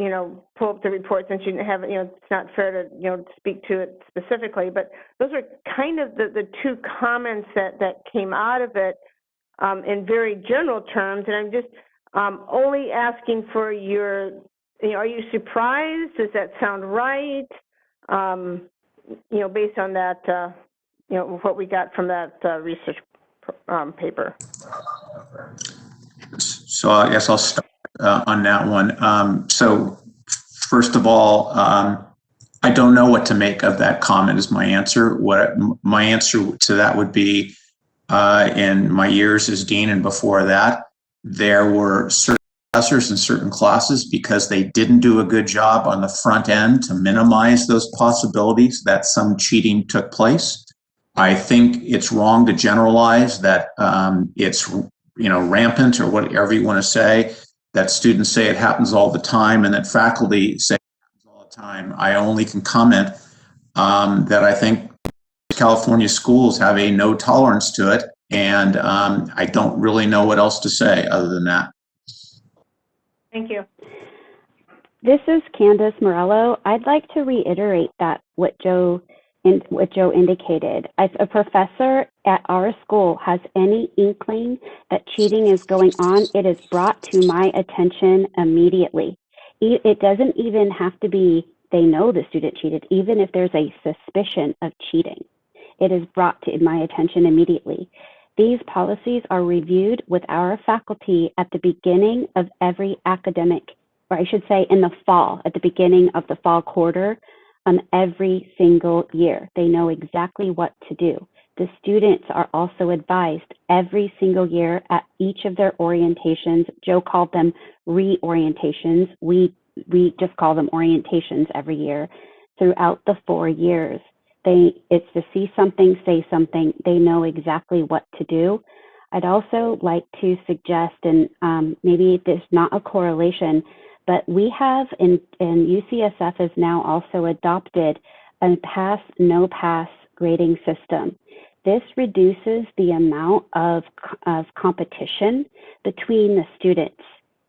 pull up the report since you haven't, it's not fair to, speak to it specifically, but those are kind of the two comments that came out of it in very general terms. And I'm just only asking for your, are you surprised? Does that sound right? Based on that, what we got from that research paper. So I guess I'll start on that one. So first of all, I don't know what to make of that comment is my answer. What my answer to that would be, in my years as dean and before that, there were certain professors in certain classes, because they didn't do a good job on the front end to minimize those possibilities that some cheating took place. I think it's wrong to generalize that it's rampant, or whatever you want to say, that students say it happens all the time and that faculty say it happens all the time. I only can comment that I think California schools have a no tolerance to it, and I don't really know what else to say other than that. Thank you. This is Candace Morello. I'd like to reiterate that what Joe indicated. If a professor at our school has any inkling that cheating is going on, it is brought to my attention immediately. It doesn't even have to be they know the student cheated, even if there's a suspicion of cheating. It is brought to my attention immediately. These policies are reviewed with our faculty at the beginning of every academic, or I should say in the fall, at the beginning of the fall quarter, every single year. They know exactly what to do. The students are also advised every single year at each of their orientations. Joe called them reorientations. We just call them orientations every year throughout the 4 years. It's to see something, say something. They know exactly what to do. I'd also like to suggest, and maybe there's not a correlation, but we have, and UCSF has now also adopted a pass, no pass grading system. This reduces the amount of competition between the students.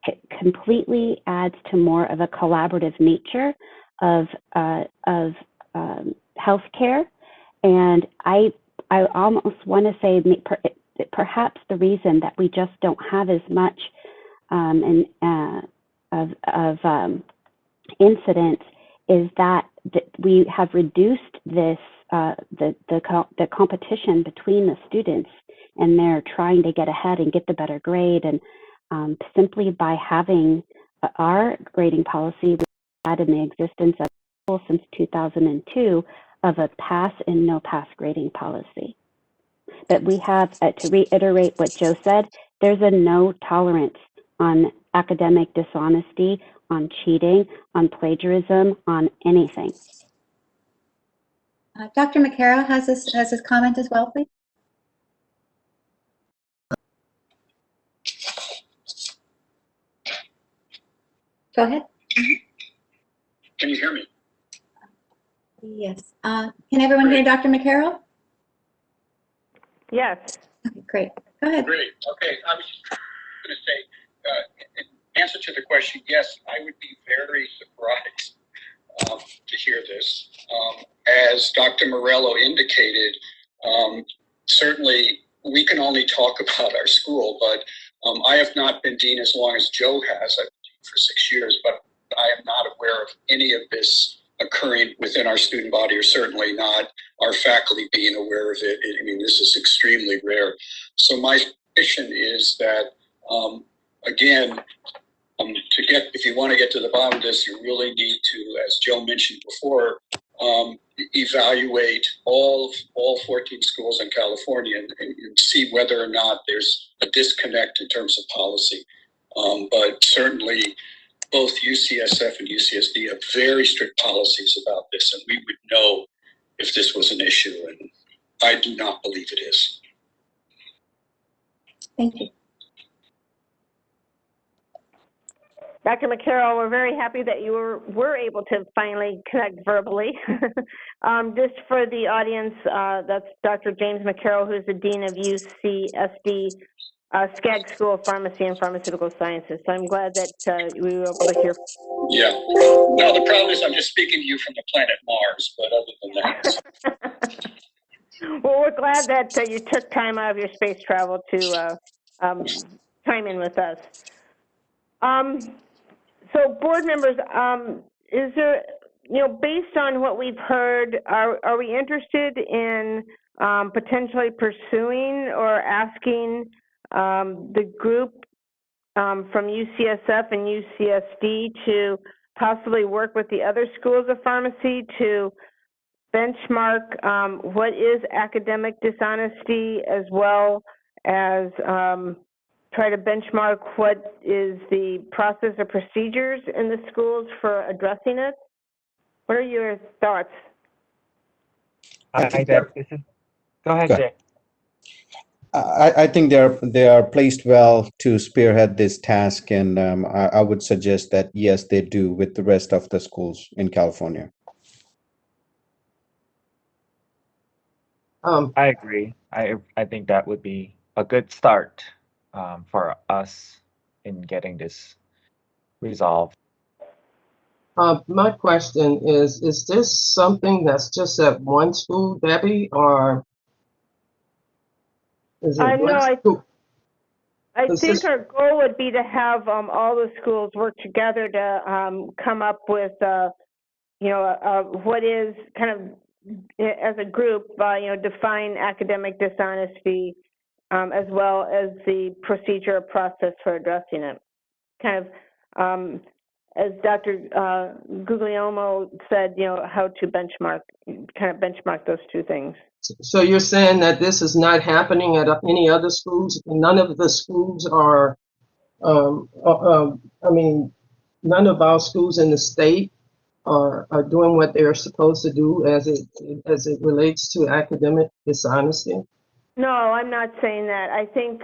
It completely adds to more of a collaborative nature of healthcare. And I almost want to say perhaps the reason that we just don't have as much incidents is that we have reduced this the competition between the students, and they're trying to get ahead and get the better grade. And simply by having our grading policy, we've had in the existence of school since 2002 of a pass and no pass grading policy. But we have, to reiterate what Joe said, there's a no tolerance on academic dishonesty on cheating, on plagiarism, on anything. Dr. McCarroll has his comment as well, please. Go ahead. Can you hear me? Yes. Can everyone hear Dr. McCarroll? Yes. Okay, great. Go ahead. Great. Okay. I was just going to say, in answer to the question, yes, I would be very surprised to hear this. As Dr. Morello indicated, certainly we can only talk about our school, but I have not been dean as long as Joe has. I've been dean for 6 years, but I am not aware of any of this occurring within our student body, or certainly not our faculty being aware of it. I mean, this is extremely rare. So my suspicion is that, again, if you want to get to the bottom of this, you really need to, as Joe mentioned before, evaluate all 14 schools in California and see whether or not there's a disconnect in terms of policy. But certainly, both UCSF and UCSD have very strict policies about this, and we would know if this was an issue, and I do not believe it is. Thank you. Dr. McCarroll, we're very happy that you were able to finally connect verbally. Just for the audience, that's Dr. James McCarroll, who's the Dean of UCSD Skaggs School of Pharmacy and Pharmaceutical Sciences. So I'm glad that we were able to hear. Yeah. No, the problem is I'm just speaking to you from the planet Mars, but other than that. Well, we're glad that you took time out of your space travel to chime in with us. So board members, is there, based on what we've heard, are we interested in potentially pursuing or asking the group from UCSF and UCSD to possibly work with the other schools of pharmacy to benchmark what is academic dishonesty, as well as try to benchmark what is the process or procedures in the schools for addressing it? What are your thoughts? Go ahead, Jay. I think they are placed well to spearhead this task, and I would suggest that yes, they do with the rest of the schools in California. I agree. I think that would be a good start for us in getting this resolved. My question is this something that's just at one school, Debbie, or is it one school? I think our goal would be to have all the schools work together to come up with, what is kind of, as a group, define academic dishonesty, as well as the procedure or process for addressing it. Kind of, as Dr. Guglielmo said, how to benchmark those two things. So you're saying that this is not happening at any other schools? None of the schools are, none of our schools in the state are doing what they're supposed to do as it relates to academic dishonesty? No, I'm not saying that. I think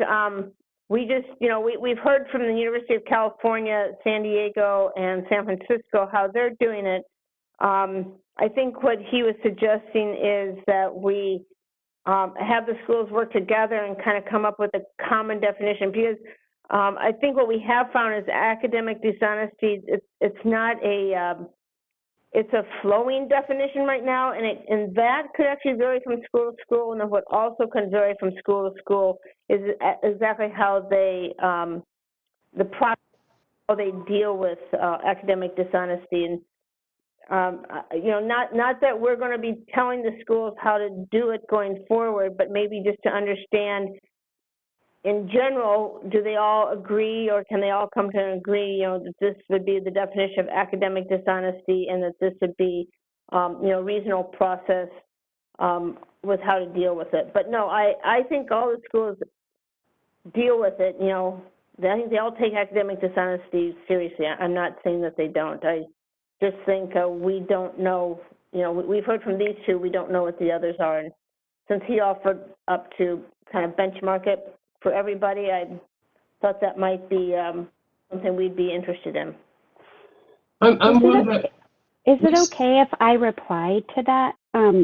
we just, we've heard from the University of California, San Diego, and San Francisco how they're doing it. I think what he was suggesting is that we have the schools work together and kind of come up with a common definition, because I think what we have found is academic dishonesty, it's not it's a flowing definition right now, and that could actually vary from school to school, and what also can vary from school to school is exactly how they, the process, how they deal with academic dishonesty. And not that we're going to be telling the schools how to do it going forward, but maybe just to understand, in general, do they all agree, or can they all come to an agree, that this would be the definition of academic dishonesty, and that this would be, reasonable process with how to deal with it. But no, I think all the schools deal with it, I think they all take academic dishonesty seriously. I'm not saying that they don't. I just think we don't know, you know, we've heard from these two, we don't know what the others are. And since he offered up to kind of benchmark it for everybody, I thought that might be something we'd be interested in. Is it okay if I reply to that?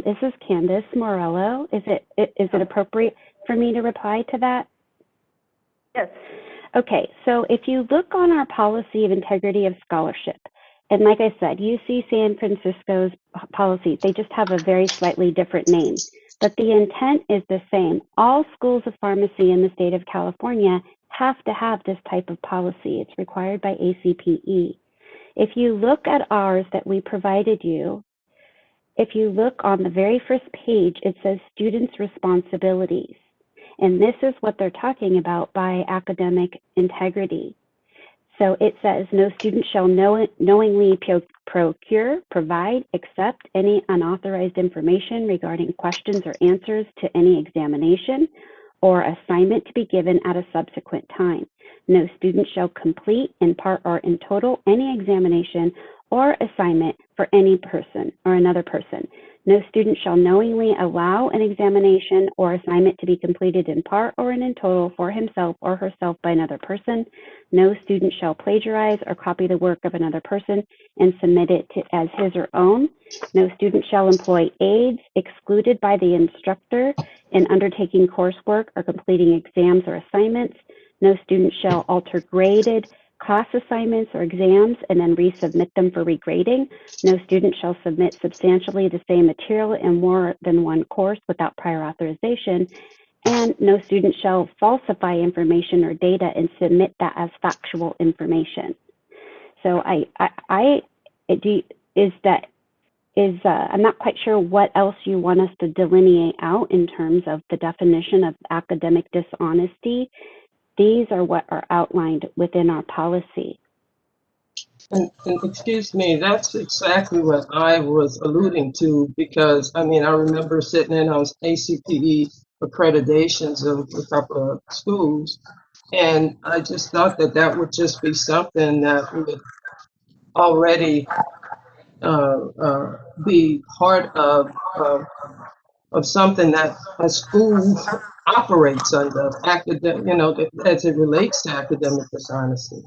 This is Candace Morello. Is it appropriate for me to reply to that? Yes. Okay, so if you look on our policy of integrity of scholarship, and like I said, UC San Francisco's policies, they just have a very slightly different name, but the intent is the same. All schools of pharmacy in the state of California have to have this type of policy. It's required by ACPE. If you look at ours that we provided you, if you look on the very first page, it says students' responsibilities. And this is what they're talking about by academic integrity. So it says, no student shall knowingly procure, provide, accept any unauthorized information regarding questions or answers to any examination or assignment to be given at a subsequent time. No student shall complete in part or in total any examination or assignment for any person or another person. No student shall knowingly allow an examination or assignment to be completed in part or in total for himself or herself by another person. No student shall plagiarize or copy the work of another person and submit it as his or own. No student shall employ aides excluded by the instructor in undertaking coursework or completing exams or assignments. No student shall alter graded class assignments or exams and then resubmit them for regrading. No student shall submit substantially the same material in more than one course without prior authorization. And no student shall falsify information or data and submit that as factual information. So I'm not quite sure what else you want us to delineate out in terms of the definition of academic dishonesty. These are what are outlined within our policy. And excuse me, that's exactly what I was alluding to, because I mean, I remember sitting in on ACPE accreditations of a couple of schools, and I just thought that that would just be something that would already be part of something that a school operates under, academic, you know, as it relates to academic dishonesty.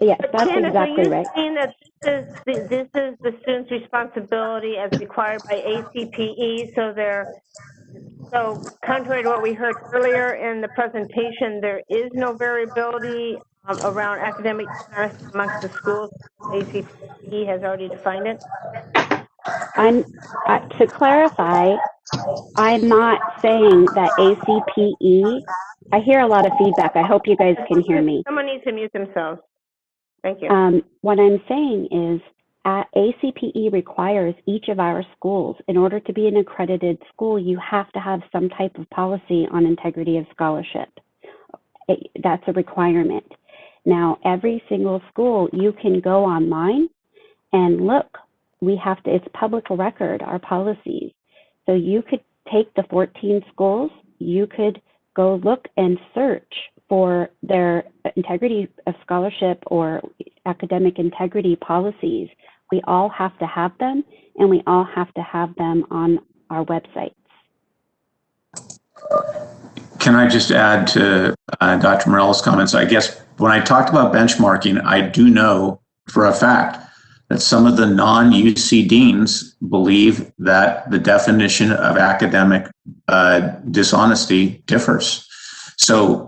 Yes, that's Candace, exactly right. Are you saying that this is the student's responsibility as required by ACPE? So contrary to what we heard earlier in the presentation, there is no variability around academic dishonesty amongst the schools. ACPE has already defined it. To clarify, I'm not saying that ACPE, I hear a lot of feedback. I hope you guys can hear me. Someone needs to mute themselves. Thank you. What I'm saying is ACPE requires each of our schools, in order to be an accredited school, you have to have some type of policy on integrity of scholarship. That's a requirement. Now, every single school, you can go online and look. It's public record, our policies. So you could take the 14 schools, you could go look and search for their integrity of scholarship or academic integrity policies. We all have to have them, and we all have to have them on our websites. Can I just add to Dr. Morello's comments? I guess when I talked about benchmarking, I do know for a fact that some of the non-UC deans believe that the definition of academic dishonesty differs. So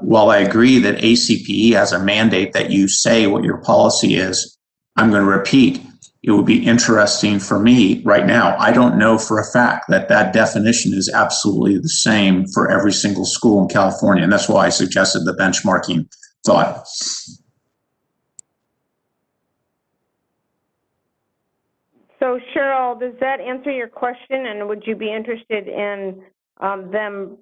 while I agree that ACPE has a mandate that you say what your policy is, I'm going to repeat, it would be interesting for me right now. I don't know for a fact that that definition is absolutely the same for every single school in California. And that's why I suggested the benchmarking thought. So Cheryl, does that answer your question? And would you be interested in them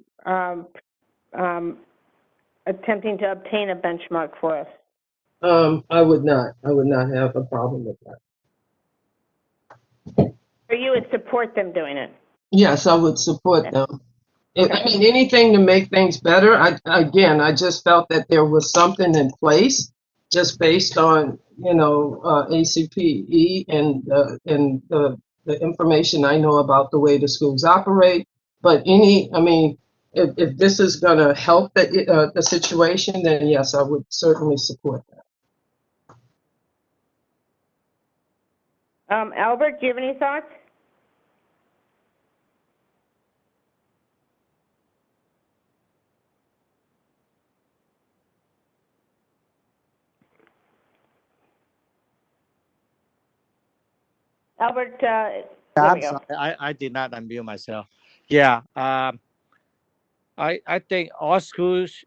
attempting to obtain a benchmark for us? I would not have a problem with that. Or you would support them doing it? Yes, I would support them. I mean, anything to make things better. I just felt that there was something in place just based on, ACPE and the information I know about the way the schools operate. But if this is going to help the situation, then yes, I would certainly support that. Albert, do you have any thoughts? Albert, there we go. Sorry, I did not unmute myself. Yeah, I think all schools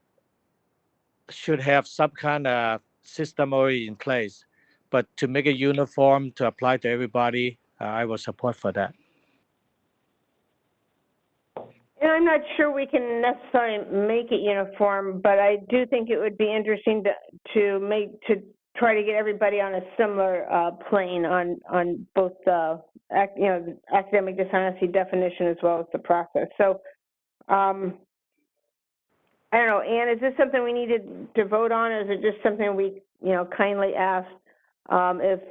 should have some kind of system already in place, but to make it uniform to apply to everybody, I will support for that. And I'm not sure we can necessarily make it uniform, but I do think it would be interesting to try to get everybody on a similar plane on both the academic dishonesty definition as well as the process. So I don't know, Ann, is this something we needed to vote on, or is it just something we kindly asked if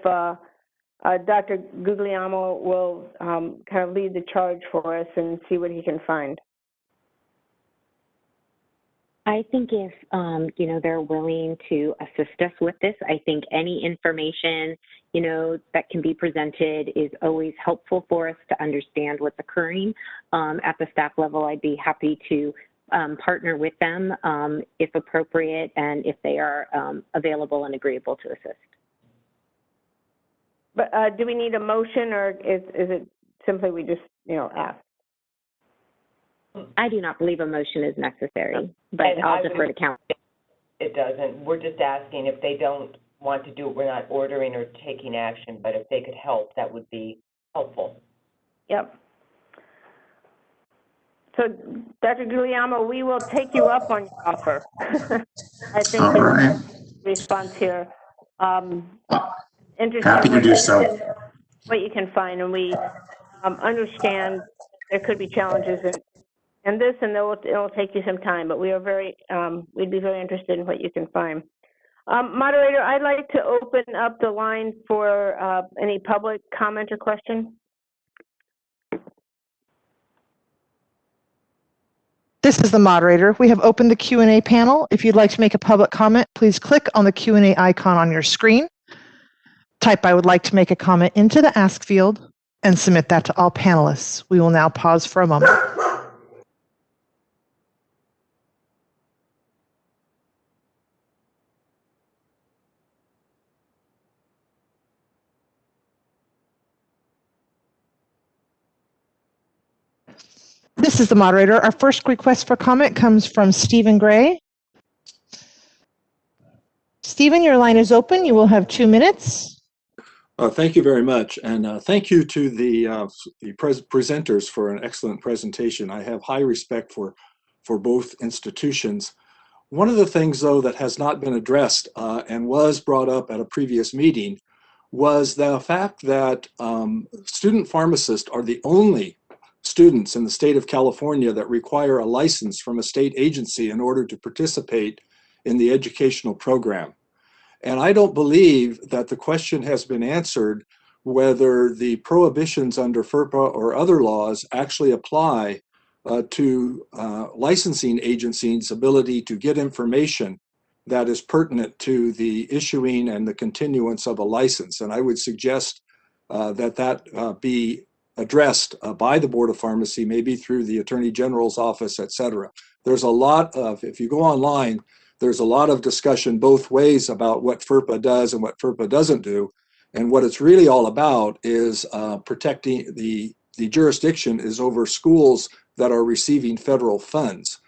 Dr. Guglielmo will kind of lead the charge for us and see what he can find? I think if, they're willing to assist us with this, I think any information, that can be presented is always helpful for us to understand what's occurring. At the staff level, I'd be happy to partner with them if appropriate and if they are available and agreeable to assist. But do we need a motion, or is it simply we just, ask? I do not believe a motion is necessary, but I'll defer to council. It doesn't. We're just asking if they don't want to do it. We're not ordering or taking action, but if they could help, that would be helpful. Yep. So, Dr. Guglielmo, we will take you up on your offer. I think all right. Response here. Happy to do so. What you can find, and we understand there could be challenges in this, and it'll take you some time, but we are we'd be very interested in what you can find. Moderator, I'd like to open up the line for any public comment or question. This is the moderator. We have opened the Q&A panel. If you'd like to make a public comment, please click on the Q&A icon on your screen. Type "I would like to make a comment" into the Ask field and submit that to all panelists. We will now pause for a moment. This is the moderator. Our first request for comment comes from Stephen Gray. Stephen, your line is open. You will have 2 minutes. Thank you very much. And thank you to the presenters for an excellent presentation. I have high respect for both institutions. One of the things, though, that has not been addressed and was brought up at a previous meeting was the fact that student pharmacists are the only students in the state of California that require a license from a state agency in order to participate in the educational program. And I don't believe that the question has been answered whether the prohibitions under FERPA or other laws actually apply to licensing agencies' ability to get information that is pertinent to the issuing and the continuance of a license. And I would suggest that be addressed by the Board of Pharmacy, maybe through the Attorney General's office, et cetera. There's a lot of, if you go online, there's a lot of discussion both ways about what FERPA does and what FERPA doesn't do. And what it's really all about is protecting the jurisdiction is over schools that are receiving federal funds.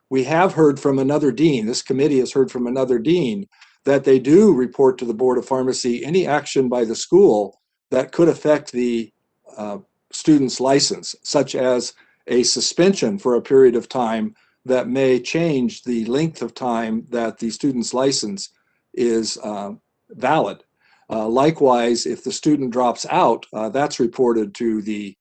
We have heard from another dean, this committee has heard from another dean, that they do report to the Board of Pharmacy any action by the school that could affect the student's license, such as a suspension for a period of time that may change the length of time that the student's license is valid. Likewise, if the student drops out, that's reported to the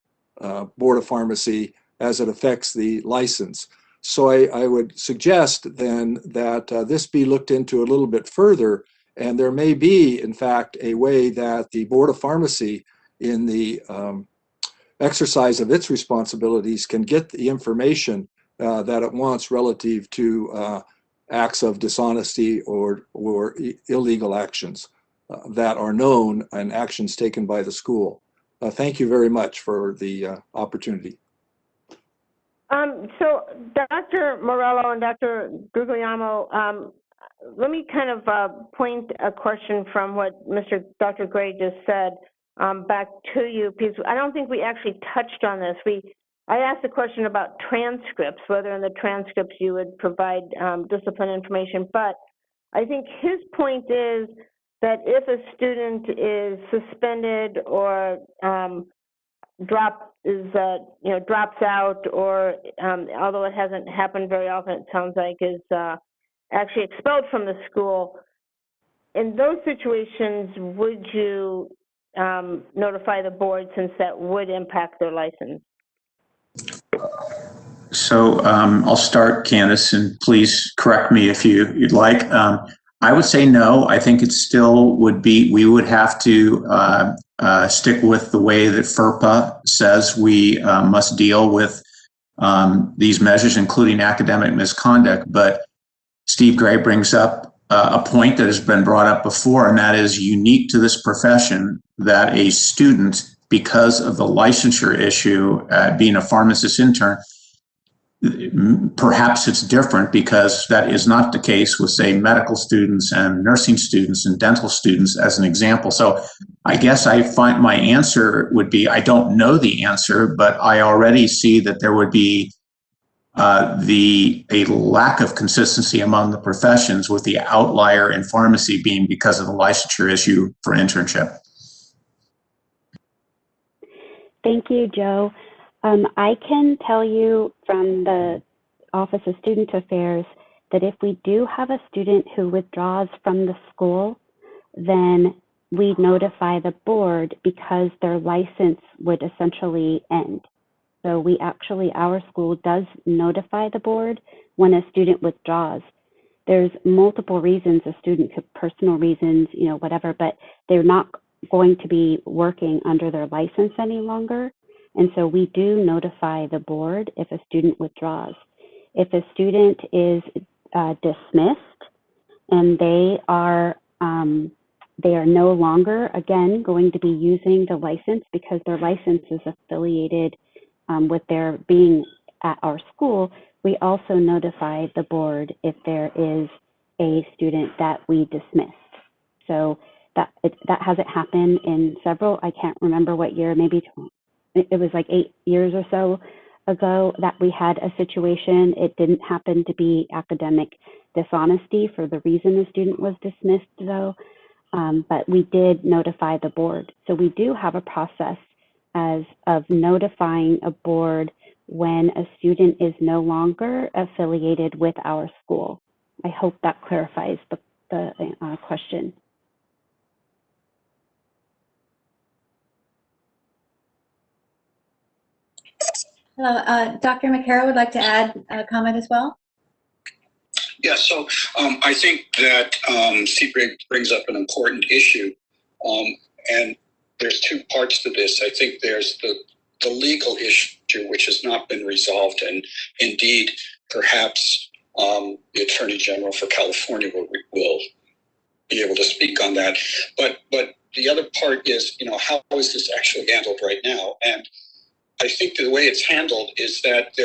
Board of Pharmacy as it affects the license. So I would suggest then that this be looked into a little bit further, and there may be, in fact, a way that the Board of Pharmacy, in the exercise of its responsibilities, can get the information that it wants relative to acts of dishonesty or illegal actions that are known and actions taken by the school. Thank you very much for the opportunity. So Dr. Morello and Dr. Guglielmo, let me kind of point a question from what Dr. Gray just said back to you, because I don't think we actually touched on this. I asked a question about transcripts, whether in the transcripts you would provide discipline information, but I think his point is that if a student is suspended or drops out, or although it hasn't happened very often, it sounds like is actually expelled from the school. In those situations, would you notify the board, since that would impact their license? So I'll start, Candace, and please correct me if you'd like. I would say no. I think it still would be, we would have to stick with the way that FERPA says we must deal with these measures, including academic misconduct. But Steve Gray brings up a point that has been brought up before, and that is unique to this profession, that a student, because of the licensure issue, being a pharmacist intern, perhaps it's different because that is not the case with, say, medical students and nursing students and dental students, as an example. So I guess I find my answer would be, I don't know the answer, but I already see that there would be a lack of consistency among the professions, with the outlier in pharmacy being because of the licensure issue for internship. Thank you, Joe. I can tell you from the Office of Student Affairs that if we do have a student who withdraws from the school, then we notify the board, because their license would essentially end. So we actually, our school does notify the board when a student withdraws. There's multiple reasons a student could, personal reasons, whatever, but they're not going to be working under their license any longer. And so we do notify the board if a student withdraws. If a student is dismissed and they are no longer, again, going to be using the license, because their license is affiliated with their being at our school, we also notify the board if there is a student that we dismissed. So that hasn't happened in several, I can't remember what year, maybe it was like 8 years or so ago that we had a situation. It didn't happen to be academic dishonesty for the reason the student was dismissed, though, but we did notify the board. So we do have a process of notifying a board when a student is no longer affiliated with our school. I hope that clarifies the question. Hello, Dr. McCarroll would like to add a comment as well. Yeah, so I think that Steve brings up an important issue, and there's two parts to this. I think there's the legal issue, which has not been resolved, and indeed, perhaps the Attorney General for California will be able to speak on that. But the other part is, how is this actually handled right now? And I think the way it's handled is that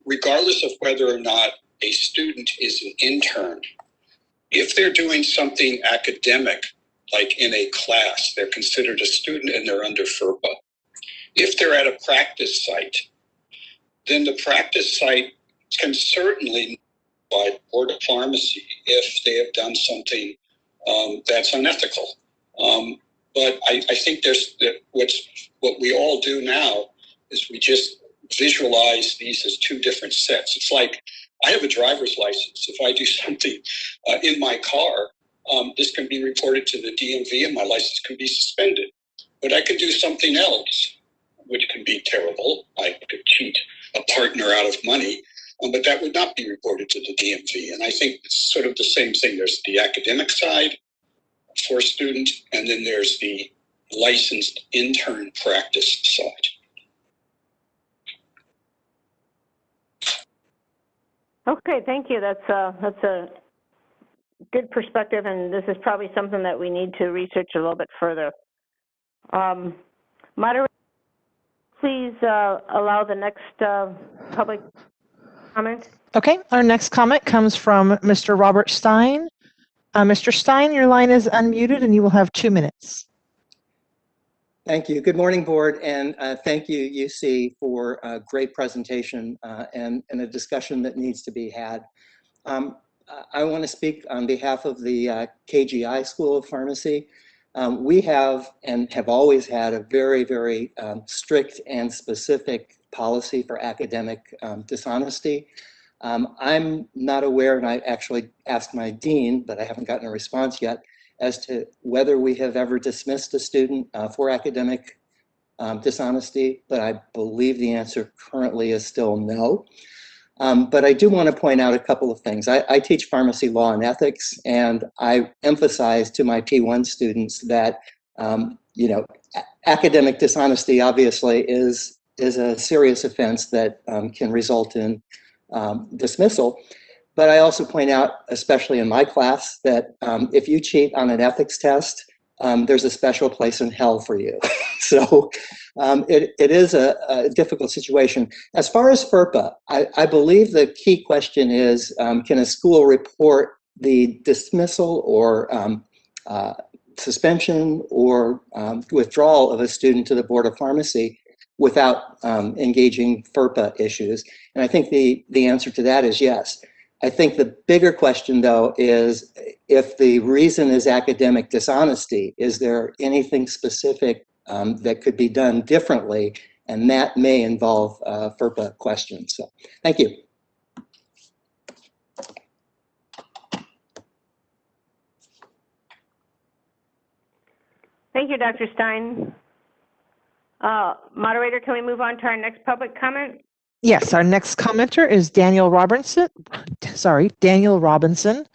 regardless of whether or not a student is an intern, if they're doing something academic, like in a class, they're considered a student and they're under FERPA. If they're at a practice site, then the practice site can certainly notify the Board of Pharmacy if they have done something that's unethical. But I think what we all do now is we just visualize these as two different sets. It's like, I have a driver's license. If I do something in my car, this can be reported to the DMV and my license can be suspended. But I could do something else, which can be terrible. I could cheat a partner out of money, but that would not be reported to the DMV. And I think it's sort of the same thing. There's the academic side for a student, and then there's the licensed intern practice side. Okay, thank you. That's a good perspective, and this is probably something that we need to research a little bit further. Moderator, please allow the next public comment. Okay, our next comment comes from Mr. Robert Stein. Mr. Stein, your line is unmuted and you will have 2 minutes. Thank you. Good morning, board, and thank you, UC, for a great presentation and a discussion that needs to be had. I want to speak on behalf of the KGI School of Pharmacy. We have and have always had a very, very strict and specific policy for academic dishonesty. I'm not aware, and I actually asked my dean, but I haven't gotten a response yet, as to whether we have ever dismissed a student for academic dishonesty, but I believe the answer currently is still no. But I do want to point out a couple of things. I teach pharmacy law and ethics, and I emphasize to my P1 students that academic dishonesty obviously is a serious offense that can result in dismissal. But I also point out, especially in my class, that if you cheat on an ethics test, there's a special place in hell for you. So it is a difficult situation. As far as FERPA, I believe the key question is, can a school report the dismissal or suspension or withdrawal of a student to the Board of Pharmacy without engaging FERPA issues? And I think the answer to that is yes. I think the bigger question, though, is if the reason is academic dishonesty, is there anything specific that could be done differently? And that may involve FERPA questions. So thank you. Thank you, Dr. Stein. Moderator, can we move on to our next public comment? Yes, our next commenter is Daniel Robinson. Daniel Robinson.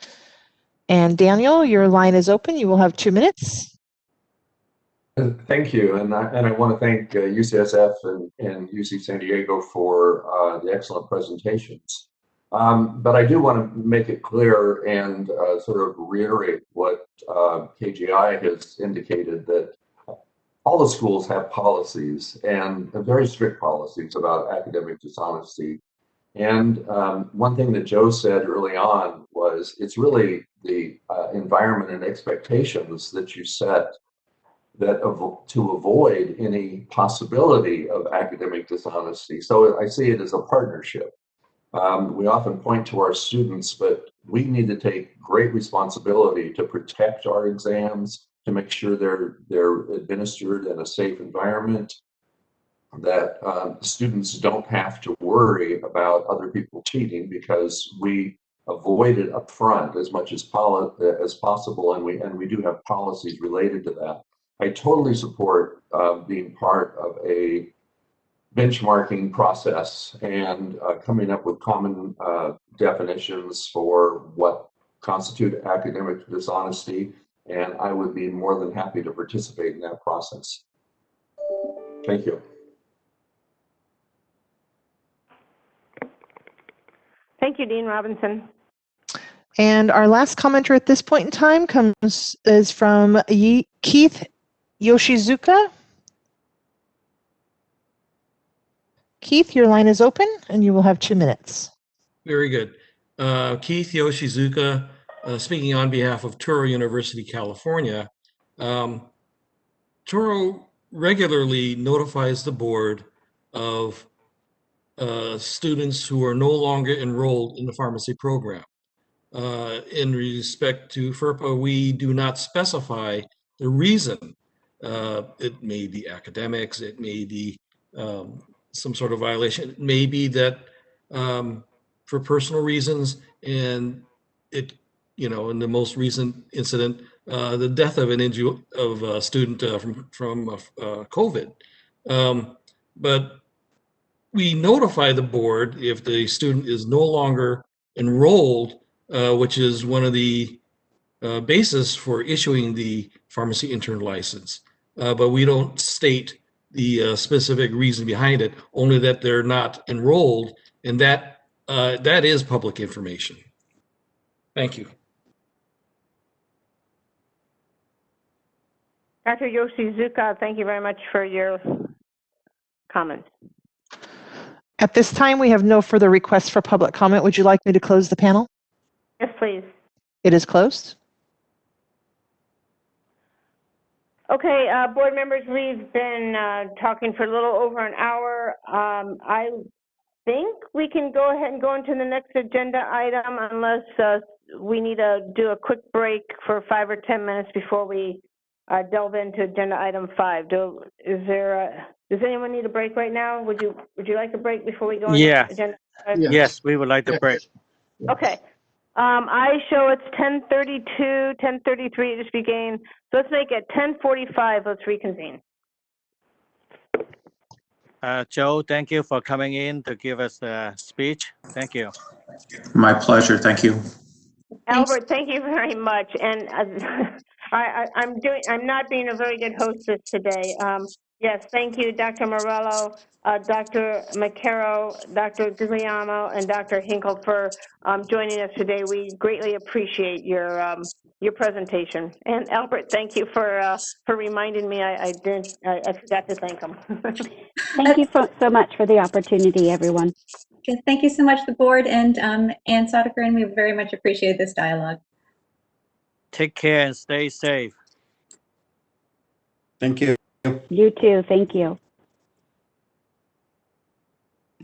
And Daniel, your line is open. You will have 2 minutes. Thank you, and I want to thank UCSF and UC San Diego for the excellent presentations. But I do want to make it clear and sort of reiterate what KGI has indicated, that all the schools have policies, and very strict policies about academic dishonesty. And one thing that Joe said early on was it's really the environment and expectations that you set that to avoid any possibility of academic dishonesty. So I see it as a partnership. We often point to our students, but we need to take great responsibility to protect our exams, to make sure they're administered in a safe environment, that students don't have to worry about other people cheating, because we avoid it up front as much as possible, and we do have policies related to that. I totally support being part of a benchmarking process and coming up with common definitions for what constitute academic dishonesty, and I would be more than happy to participate in that process. Thank you. Thank you, Dean Robinson. And our last commenter at this point in time is from Keith Yoshizuka. Keith, your line is open and you will have 2 minutes. Very good. Keith Yoshizuka, speaking on behalf of Touro University, California. Touro regularly notifies the board of students who are no longer enrolled in the pharmacy program. In respect to FERPA, we do not specify the reason. It may be academics, it may be some sort of violation, it may be that for personal reasons, and it, in the most recent incident, the death of a student from COVID. But we notify the board if the student is no longer enrolled, which is one of the basis for issuing the pharmacy intern license. But we don't state the specific reason behind it, only that they're not enrolled, and that is public information. Thank you. Dr. Yoshizuka, thank you very much for your comments. At this time, we have no further requests for public comment. Would you like me to close the panel? Yes, please. It is closed. Okay, board members, we've been talking for a little over an hour. I think we can go ahead and go into the next agenda item unless we need to do a quick break for 5 or 10 minutes before we delve into agenda item 5. Does anyone need a break right now? Would you like a break before we go into agenda 5? Yes, we would like to break. Okay. I show it's 10:32, 10:33 it just began. So let's make it 10:45. Let's reconvene. Joe, thank you for coming in to give us a speech. Thank you. My pleasure. Thank you. Albert, thank you very much. And I'm not being a very good hostess today. Yes, thank you, Dr. Morello, Dr. McCarroll, Dr. Guglielmo, and Dr. Hinkle for joining us today. We greatly appreciate your presentation. And Albert, thank you for reminding me. I forgot to thank him. Thank you so much for the opportunity, everyone. Okay, thank you so much, the board, and Ann Sodergren. We very much appreciate this dialogue. Take care and stay safe. Thank you. You too. Thank you.